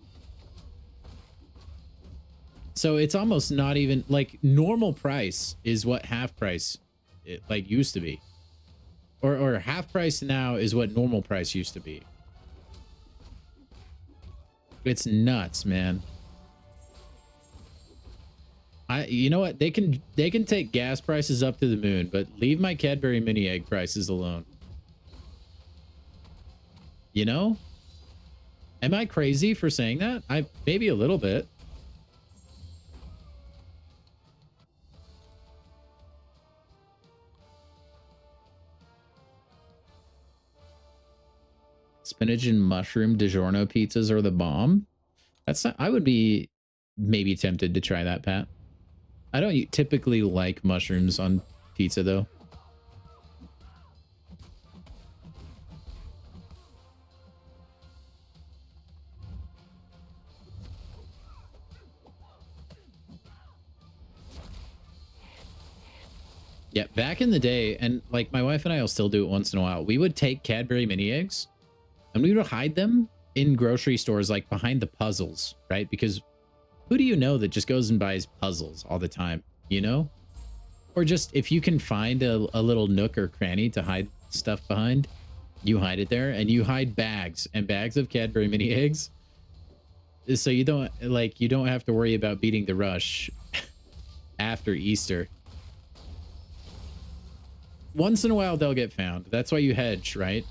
So it's almost not even like normal price is what half price it like used to be. Or half price now is what normal price used to be. It's nuts, man. You know what? They can take gas prices up to the moon, but leave my Cadbury mini egg prices alone. You know? Am I crazy for saying that? Maybe a little bit. Spinach and mushroom DiGiorno pizzas are the bomb. That's not, I would be maybe tempted to try that, Pat. I don't typically like mushrooms on pizza, though. Yeah, back in the day, and like my wife and I will still do it once in a while, we would take Cadbury mini eggs and we would hide them in grocery stores, like behind the puzzles, right? Because who do you know that just goes and buys puzzles all the time, you know? Or just if you can find a little nook or cranny to hide stuff behind, you hide it there, and you hide bags and bags of Cadbury mini eggs. So you don't have to worry about beating the rush after Easter. Once in a while, they'll get found. That's why you hedge, right?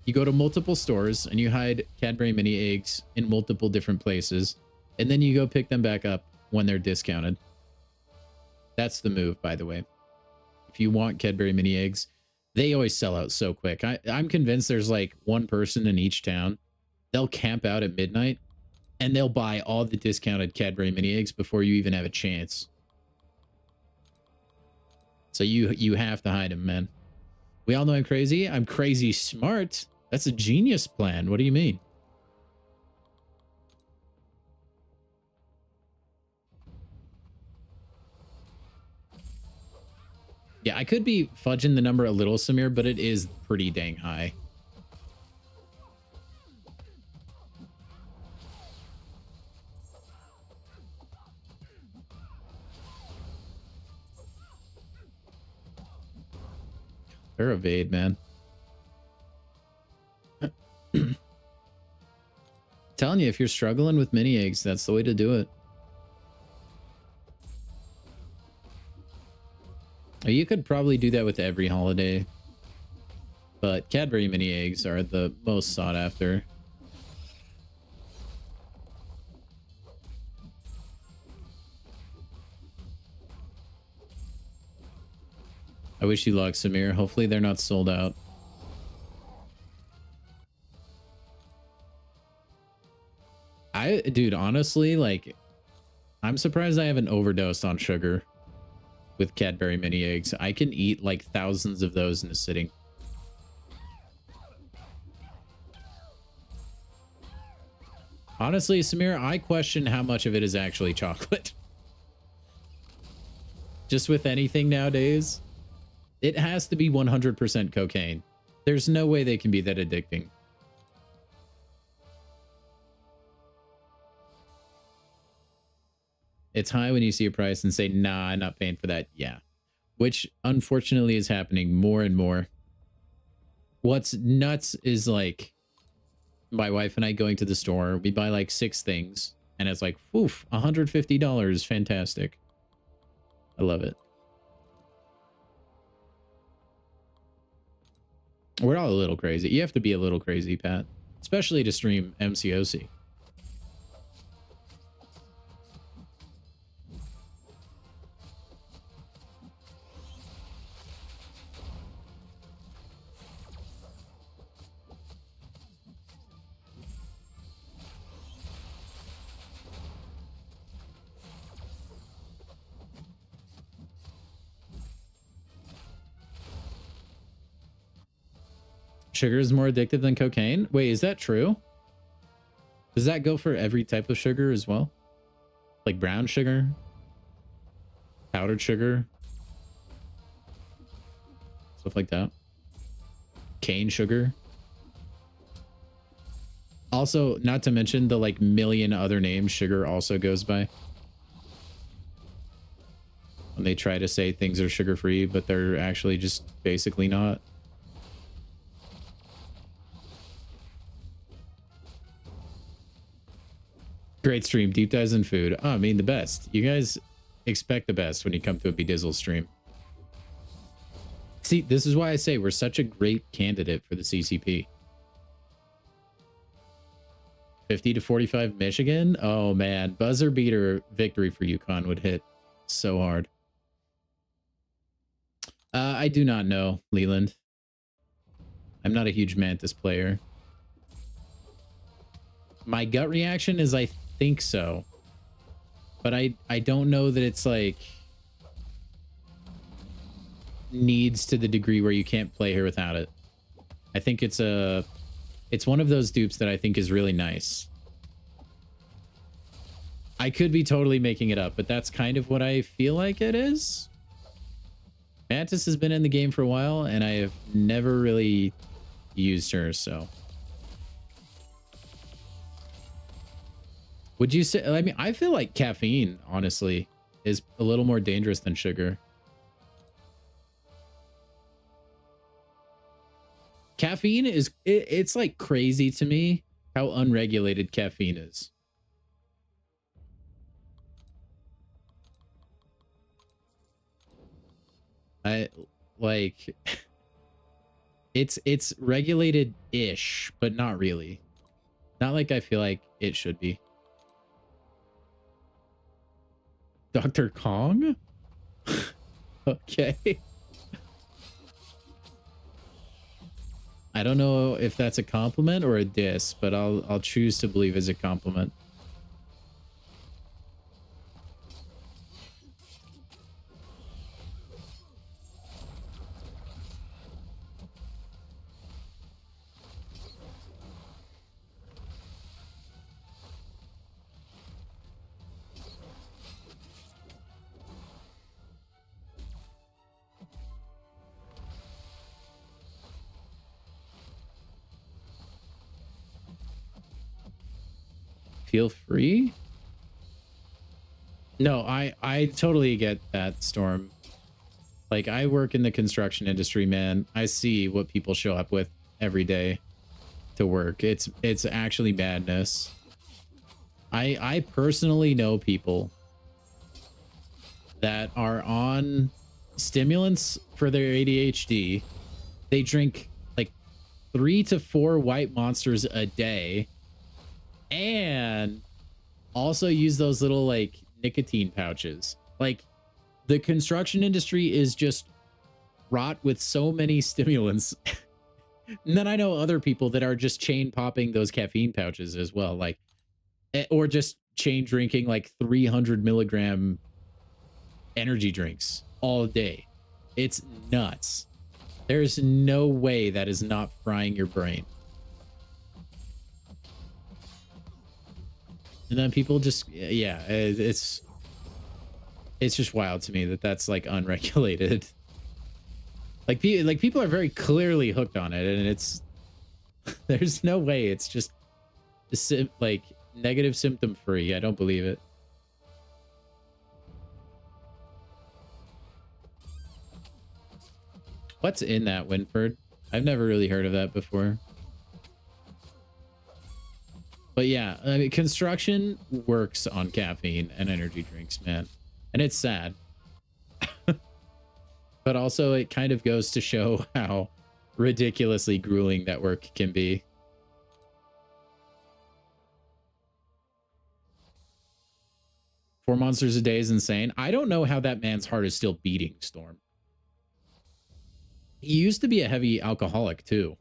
You go to multiple stores and you hide Cadbury mini eggs in multiple different places. And then you go pick them back up when they're discounted. That's the move, by the way. If you want Cadbury mini eggs, they always sell out so quick. I'm convinced there's like one person in each town. They'll camp out at midnight and they'll buy all the discounted Cadbury mini eggs before you even have a chance. So you have to hide them, man. We all know I'm crazy. I'm crazy smart. That's a genius plan. What do you mean? Yeah, I could be fudging the number a little, Samir, but it is pretty dang high. They're evade, man. Telling you, if you're struggling with mini eggs, that's the way to do it. You could probably do that with every holiday, but Cadbury mini eggs are the most sought after. I wish you luck, Samir. Hopefully they're not sold out. Dude, honestly, like, I'm surprised I haven't overdosed on sugar with Cadbury mini eggs. I can eat like thousands of those in a sitting. Honestly, Samir, I question how much of it is actually chocolate. Just with anything nowadays, it has to be 100% cocaine. There's no way they can be that addicting. It's high when you see a price and say, nah, I'm not paying for that. Yeah. Which unfortunately is happening more and more. What's nuts is like my wife and I going to the store. We buy like 6 things and it's like, oof, $150. Fantastic. I love it. We're all a little crazy. You have to be a little crazy, Pat, especially to stream MCOC. Sugar is more addictive than cocaine? Wait, is that true? Does that go for every type of sugar as well? Like brown sugar? Powdered sugar? Stuff like that? Cane sugar? Also, not to mention the like million other names sugar also goes by. when they try to say things are sugar-free, but they're actually just basically not. Great stream, deep dives in food. Oh, I mean, the best. You guys expect the best when you come to a Bedizzle stream. See, this is why I say we're such a great candidate for the CCP. 50 to 45 Michigan? Oh, man. Buzzer beater victory for UConn would hit so hard. I do not know, Leland. I'm not a huge Mantis player. My gut reaction is I think so. But I don't know that it's like needs to the degree where you can't play her without it. I think it's one of those dupes that I think is really nice. I could be totally making it up, but that's kind of what I feel like it is. Mantis has been in the game for a while, and I have never really used her, so. Would you say, I mean, I feel like caffeine, honestly, is a little more dangerous than sugar. Caffeine is, it's like crazy to me how unregulated caffeine is. I like it's regulated-ish, but not really. Not like I feel like it should be. Dr. Kong? Okay. I don't know if that's a compliment or a diss, but I'll choose to believe it's a compliment. Feel free? No, I totally get that, Storm. Like, I work in the construction industry, man. I see what people show up with every day to work. It's actually madness. I personally know people that are on stimulants for their ADHD. They drink like 3 to 4 white monsters a day and also use those little like nicotine pouches. Like, the construction industry is just wrought with so many stimulants. And then I know other people that are just chain popping those caffeine pouches as well, like, or just chain drinking like 300 milligram energy drinks all day. It's nuts. There's no way that is not frying your brain. And then people just, yeah, it's just wild to me that that's like unregulated. Like people are very clearly hooked on it, and it's there's no way it's just like negative symptom free. I don't believe it. What's in that, Winford? I've never really heard of that before. But yeah, I mean, construction works on caffeine and energy drinks, man. And it's sad. But also it kind of goes to show how ridiculously grueling that work can be. Four monsters a day is insane. I don't know how that man's heart is still beating, Storm. He used to be a heavy alcoholic too.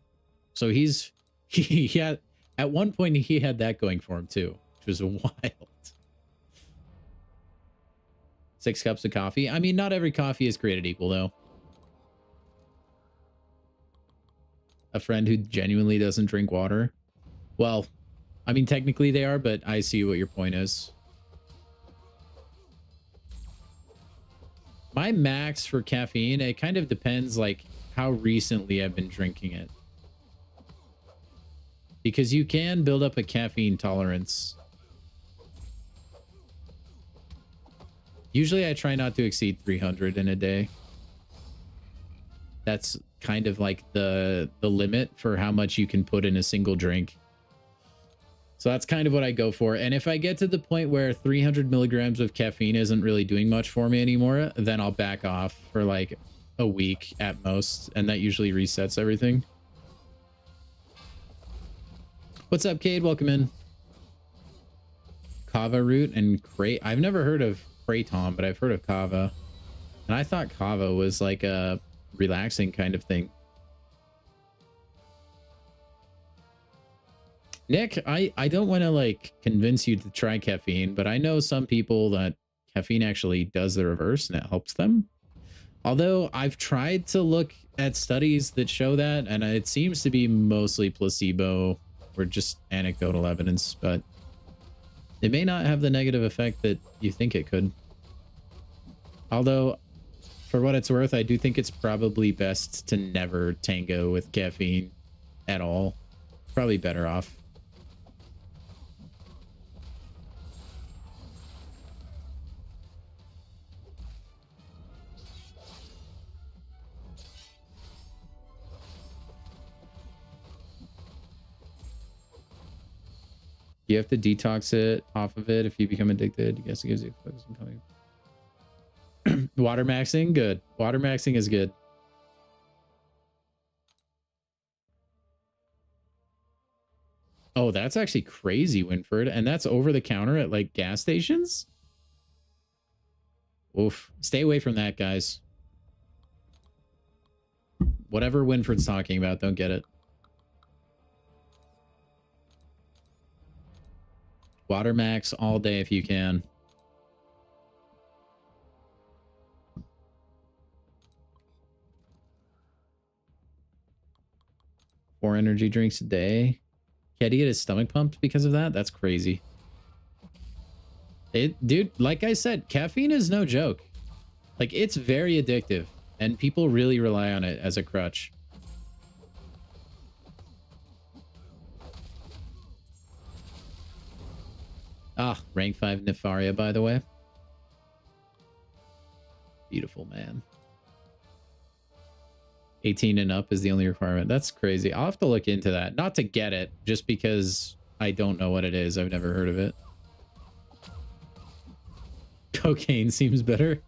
So he had, at one point he had that going for him too, which was wild. 6 cups of coffee. I mean, not every coffee is created equal, though. A friend who genuinely doesn't drink water. Well, I mean, technically they are, but I see what your point is. My max for caffeine, it kind of depends, like, how recently I've been drinking it. Because you can build up a caffeine tolerance. Usually I try not to exceed 300 in a day. That's kind of like the limit for how much you can put in a single drink. So that's kind of what I go for. And if I get to the point where 300 milligrams of caffeine isn't really doing much for me anymore, then I'll back off for like a week at most. And that usually resets everything. What's up, Cade? Welcome in. Kava root and crate. I've never heard of kratom, but I've heard of kava. And I thought kava was like a relaxing kind of thing. Nick, I don't want to like convince you to try caffeine, but I know some people that caffeine actually does the reverse and it helps them. Although I've tried to look at studies that show that, and it seems to be mostly placebo or just anecdotal evidence, but it may not have the negative effect that you think it could. Although, for what it's worth, I do think it's probably best to never tango with caffeine at all. Probably better off. You have to detox it off of it if you become addicted. I guess it gives you focus on coming. Water maxing, good. Water maxing is good. Oh, that's actually crazy, Winford. And that's over the counter at like gas stations? Oof. Stay away from that, guys. Whatever Winford's talking about, don't get it. Water max all day if you can. Four energy drinks a day. He had to get his stomach pumped because of that? That's crazy. Dude, like I said, caffeine is no joke. Like, it's very addictive, and people really rely on it as a crutch. Ah, rank 5 Nefaria, by the way. Beautiful, man. 18 and up is the only requirement. That's crazy. I'll have to look into that. Not to get it, just because I don't know what it is. I've never heard of it. Cocaine seems better.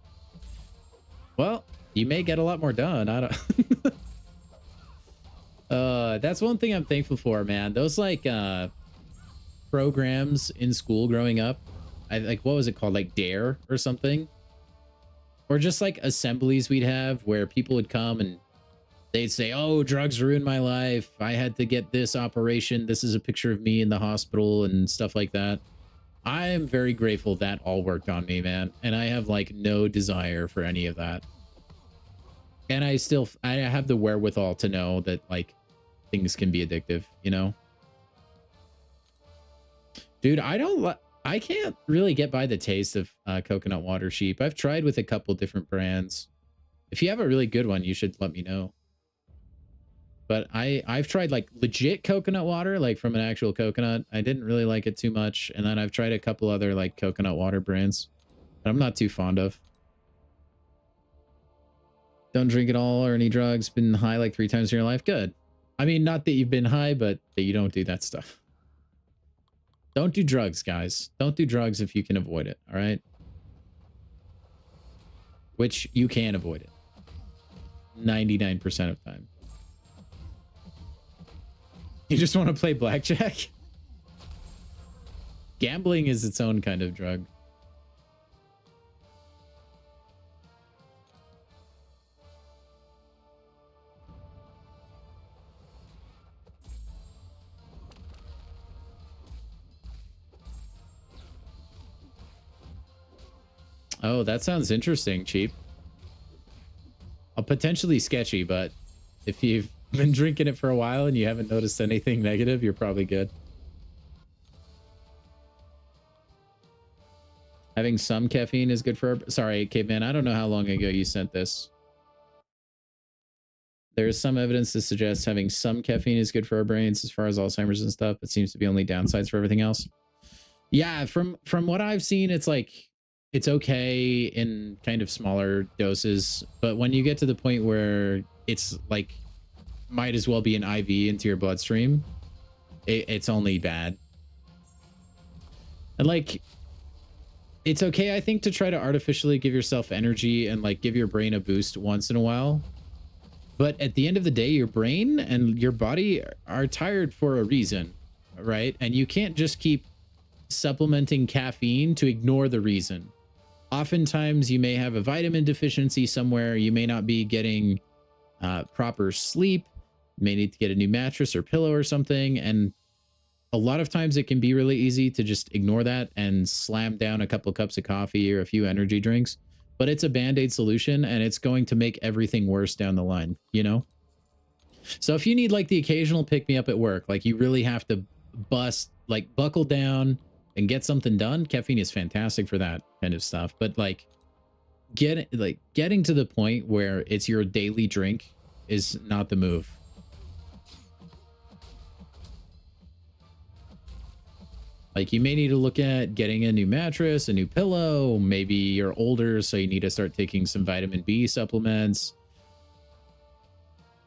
Well, you may get a lot more done. I don't... that's one thing I'm thankful for, man. Those, like, programs in school growing up, like, what was it called, like DARE or something, or just like assemblies we'd have where people would come and they'd say, oh, drugs ruined my life, I had to get this operation, this is a picture of me in the hospital and stuff like that. I am very grateful that all worked on me, man, and I have like no desire for any of that. And I have the wherewithal to know that like things can be addictive, you know. Dude, I can't really get by the taste of coconut water sheep. I've tried with a couple different brands. If you have a really good one, you should let me know. But I've tried like legit coconut water, like from an actual coconut. I didn't really like it too much. And then I've tried a couple other like coconut water brands that I'm not too fond of. Don't drink at all or any drugs. Been high like 3 times in your life. Good. I mean, not that you've been high, but that you don't do that stuff. Don't do drugs, guys. Don't do drugs if you can avoid it, all right? Which you can avoid it. 99% of the time. You just want to play blackjack? Gambling is its own kind of drug. Oh, that sounds interesting, Cheap. Potentially sketchy, but if you've been drinking it for a while and you haven't noticed anything negative, you're probably good. Having some caffeine is good for... Sorry, Caveman, I don't know how long ago you sent this. There is some evidence to suggest having some caffeine is good for our brains as far as Alzheimer's and stuff. It seems to be only downsides for everything else. Yeah, from what I've seen, it's like... it's okay in kind of smaller doses, but when you get to the point where it's like might as well be an IV into your bloodstream, it's only bad. And like, it's okay, I think, to try to artificially give yourself energy and like give your brain a boost once in a while. But at the end of the day, your brain and your body are tired for a reason, right? And you can't just keep supplementing caffeine to ignore the reason. Oftentimes, you may have a vitamin deficiency somewhere. You may not be getting proper sleep. You may need to get a new mattress or pillow or something. And a lot of times it can be really easy to just ignore that and slam down a couple cups of coffee or a few energy drinks. But it's a Band-Aid solution, and it's going to make everything worse down the line, you know? So if you need like the occasional pick-me-up at work, like you really have to buckle down and get something done, caffeine is fantastic for that kind of stuff. But like getting to the point where it's your daily drink is not the move. Like, you may need to look at getting a new mattress, a new pillow. Maybe you're older, so you need to start taking some vitamin B supplements.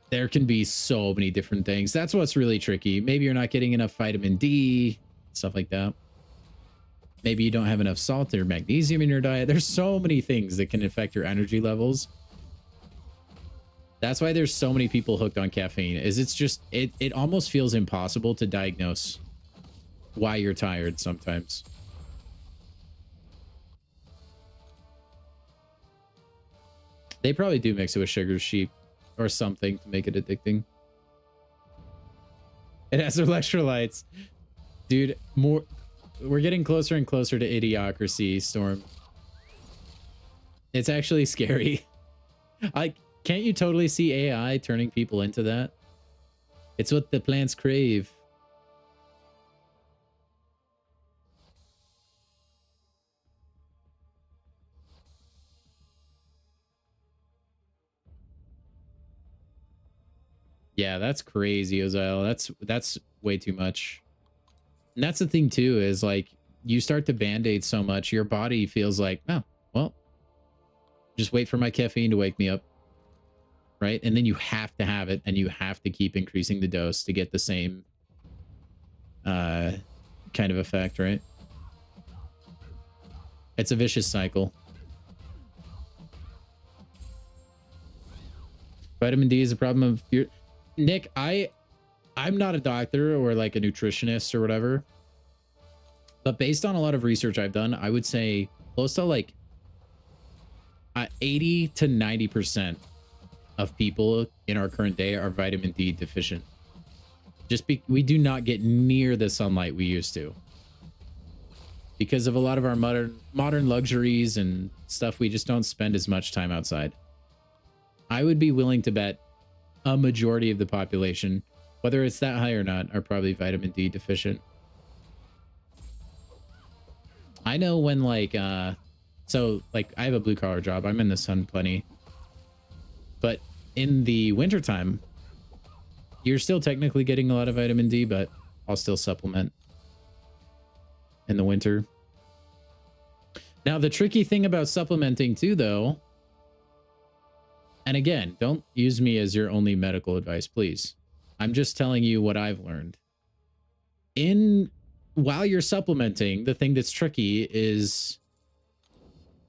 There can be so many different things. That's what's really tricky. Maybe you're not getting enough vitamin D, stuff like that. Maybe you don't have enough salt or magnesium in your diet. There's so many things that can affect your energy levels. That's why there's so many people hooked on caffeine. It almost feels impossible to diagnose why you're tired sometimes. They probably do mix it with sugar sheep or something to make it addicting. It has electrolytes. Dude, we're getting closer and closer to idiocracy, Storm. It's actually scary. Can't you totally see AI turning people into that? It's what the plants crave. Yeah, that's crazy, Ozel. That's way too much. And that's the thing too, is like you start to band-aid so much, your body feels like, oh, well, just wait for my caffeine to wake me up. Right? And then you have to have it, and you have to keep increasing the dose to get the same kind of effect, right? It's a vicious cycle. Vitamin D is a problem of your Nick, I'm not a doctor or like a nutritionist or whatever, but based on a lot of research I've done, I would say close to like 80 to 90% of people in our current day are vitamin D deficient. We do not get near the sunlight we used to because of a lot of our modern luxuries and stuff. We just don't spend as much time outside. I would be willing to bet a majority of the population, whether it's that high or not, are probably vitamin D deficient. I know when so like I have a blue collar job. I'm in the sun plenty. But in the wintertime, you're still technically getting a lot of vitamin D, but I'll still supplement in the winter. Now, the tricky thing about supplementing too, though, and again, don't use me as your only medical advice, please. I'm just telling you what I've learned. While you're supplementing, the thing that's tricky is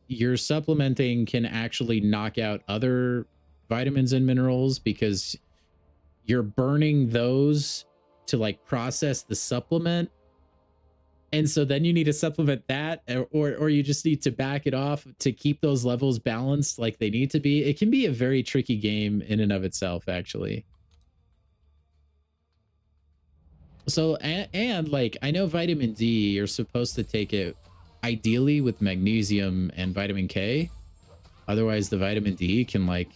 your supplementing can actually knock out other vitamins and minerals because you're burning those to like process the supplement. And so then you need to supplement that, or you just need to back it off to keep those levels balanced like they need to be. It can be a very tricky game in and of itself, actually. So, and like, I know vitamin D, you're supposed to take it ideally with magnesium and vitamin K. Otherwise, the vitamin D can like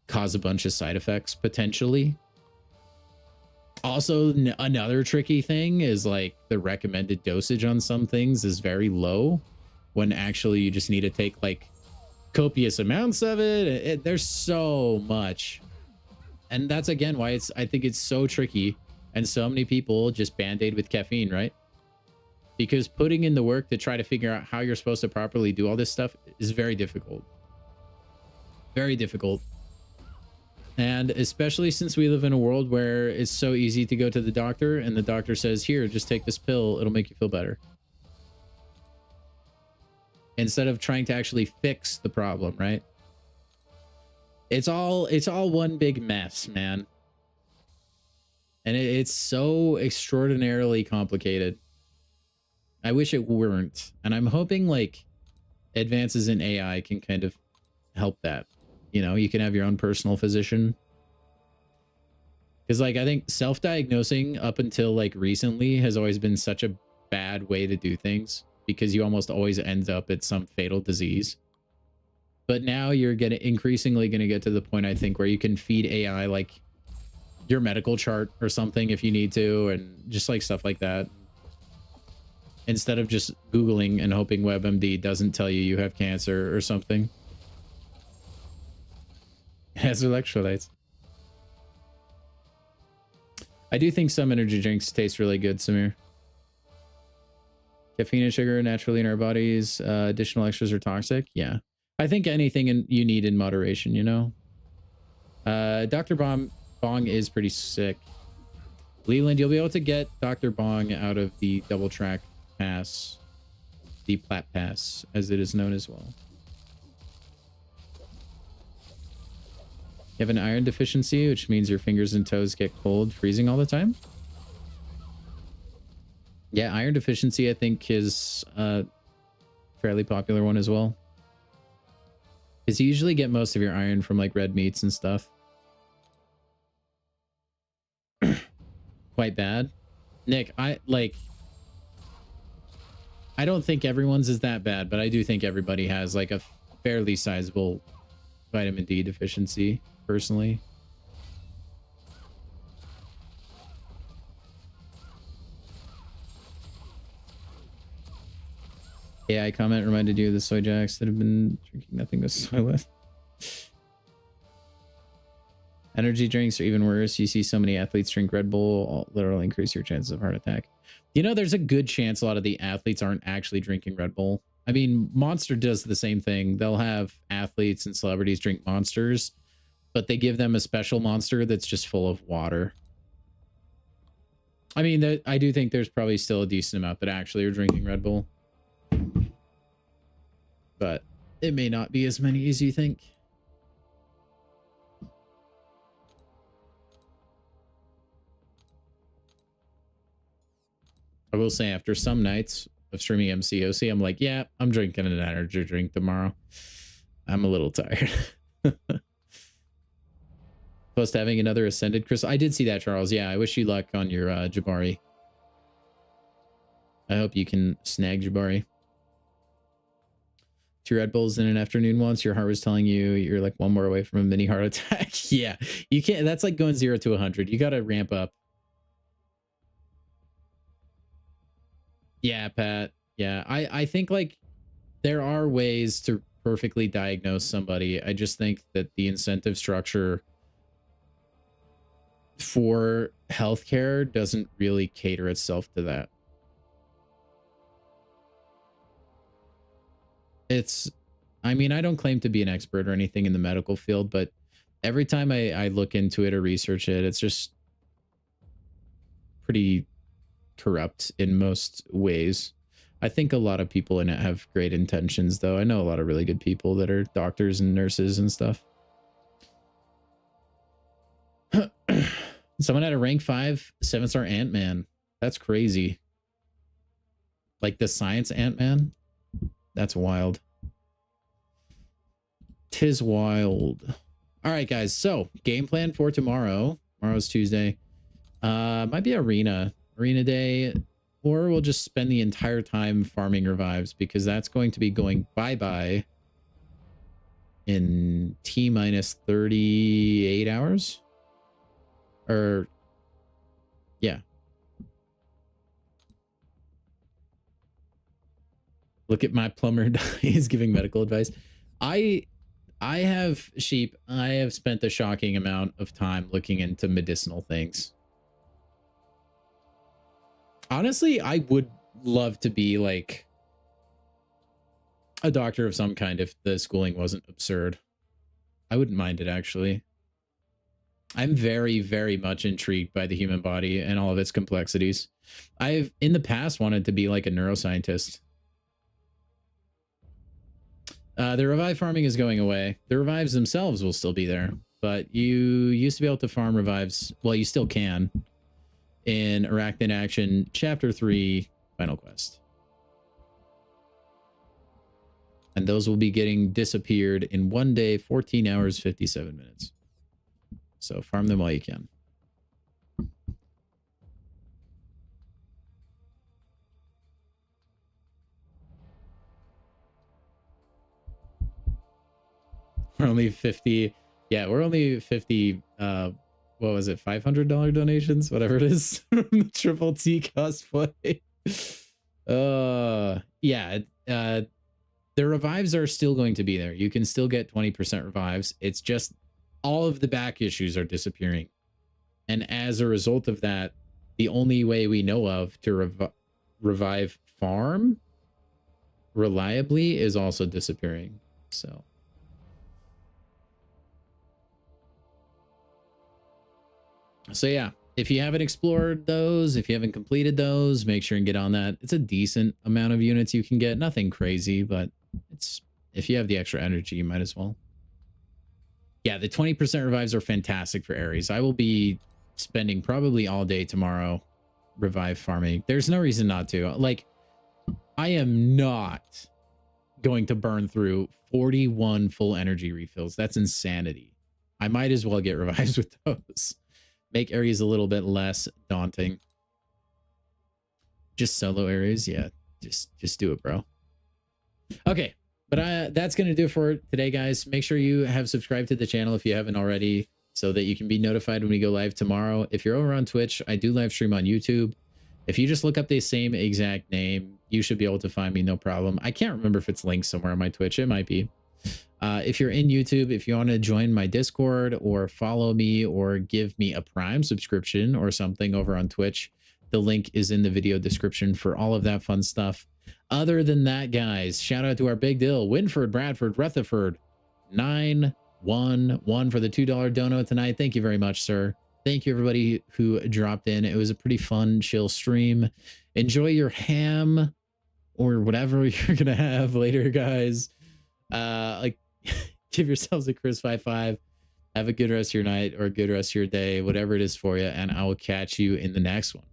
cause a bunch of side effects potentially. Also, another tricky thing is like the recommended dosage on some things is very low when actually you just need to take like copious amounts of it. There's so much. And that's again why I think it's so tricky and so many people just band-aid with caffeine, right? because putting in the work to try to figure out how you're supposed to properly do all this stuff is very difficult. Very difficult. And especially since we live in a world where it's so easy to go to the doctor and the doctor says, here, just take this pill. It'll make you feel better. Instead of trying to actually fix the problem, right? It's all one big mess, man. And it's so extraordinarily complicated. I wish it weren't. And I'm hoping like advances in AI can kind of help that. You know, you can have your own personal physician. Because like, I think self-diagnosing up until like recently has always been such a bad way to do things, because you almost always end up at some fatal disease. But now you're increasingly going to get to the point, I think, where you can feed AI like your medical chart or something if you need to, and just like stuff like that. Instead of just Googling and hoping WebMD doesn't tell you you have cancer or something. It has electrolytes. I do think some energy drinks taste really good, Samir. Caffeine and sugar naturally in our bodies. Additional extras are toxic. Yeah. I think anything you need in moderation, you know? Dr. Bong is pretty sick. Leland, you'll be able to get Dr. Bong out of the double track pass. The plat pass, as it is known as well. You have an iron deficiency, which means your fingers and toes get cold, freezing all the time. Yeah, iron deficiency, I think, is a fairly popular one as well. Because you usually get most of your iron from like red meats and stuff. Quite bad. Nick, I don't think everyone's is that bad, but I do think everybody has like a fairly sizable vitamin D deficiency, personally. AI comment reminded you of the soy jacks that have been drinking nothing but soy with. Energy drinks are even worse. You see so many athletes drink Red Bull, literally increase your chances of heart attack. You know, there's a good chance a lot of the athletes aren't actually drinking Red Bull. I mean, Monster does the same thing. They'll have athletes and celebrities drink Monsters, but they give them a special Monster that's just full of water. I mean, I do think there's probably still a decent amount that actually are drinking Red Bull. But it may not be as many as you think. I will say, after some nights of streaming MCOC, I'm like, yeah, I'm drinking an energy drink tomorrow. I'm a little tired. Plus having another Ascended crystal. I did see that, Charles. Yeah, I wish you luck on your Jabari. I hope you can snag Jabari. 2 Red Bulls in an afternoon once, your heart was telling you you're like one more away from a mini heart attack. Yeah, you can't. That's like going 0 to 100. You got to ramp up. Yeah, Pat. Yeah, I think like there are ways to perfectly diagnose somebody. I just think that the incentive structure for healthcare doesn't really cater itself to that. I mean, I don't claim to be an expert or anything in the medical field, but every time I look into it or research it, it's just pretty corrupt in most ways. I think a lot of people in it have great intentions, though. I know a lot of really good people that are doctors and nurses and stuff. Someone had a rank 5 7-star Ant-Man. That's crazy. Like the science Ant-Man? That's wild. Tis wild. All right, guys. So game plan for tomorrow. Tomorrow's Tuesday. Might be arena day, or we'll just spend the entire time farming revives, because that's going to be going bye-bye in T-minus 38 hours. Or yeah. Look at my plumber. He's giving medical advice. I have sheep. I have spent a shocking amount of time looking into medicinal things. Honestly, I would love to be like a doctor of some kind if the schooling wasn't absurd. I wouldn't mind it, actually. I'm very, very much intrigued by the human body and all of its complexities. I've in the past wanted to be like a neuroscientist. The revive farming is going away. The revives themselves will still be there, but you used to be able to farm revives. Well, you still can in Arachnid Action Chapter 3 Final Quest. And those will be getting disappeared in 1 day, 14 hours, 57 minutes. So farm them while you can. We're only 50. Yeah, we're only 50. What was it? $500 donations, whatever it is from the Triple T cosplay. Yeah. The revives are still going to be there. You can still get 20% revives. It's just all of the back issues are disappearing. And as a result of that, the only way we know of to revive farm reliably is also disappearing. So yeah, if you haven't explored those, if you haven't completed those, make sure and get on that. It's a decent amount of units you can get. Nothing crazy, but it's if you have the extra energy, you might as well. Yeah, the 20% revives are fantastic for Ares. I will be spending probably all day tomorrow revive farming. There's no reason not to. Like, I am not going to burn through 41 full energy refills. That's insanity. I might as well get revives with those. Make Ares a little bit less daunting. Just solo Ares, yeah. Just do it, bro. Okay, but that's gonna do it for today, guys. Make sure you have subscribed to the channel if you haven't already, so that you can be notified when we go live tomorrow. If you're over on Twitch, I do live stream on YouTube. If you just look up the same exact name, you should be able to find me, no problem. I can't remember if it's linked somewhere on my Twitch. It might be. If you're in YouTube, if you want to join my Discord or follow me or give me a Prime subscription or something over on Twitch, the link is in the video description for all of that fun stuff. Other than that, guys, shout out to our big deal, Winford, Bradford, Rutherford, 911 for the $2 dono tonight. Thank you very much, sir. Thank you, everybody who dropped in. It was a pretty fun, chill stream. Enjoy your ham or whatever you're going to have later, guys. Give yourselves a Chris 5-5. Have a good rest of your night or a good rest of your day, whatever it is for you, and I will catch you in the next one.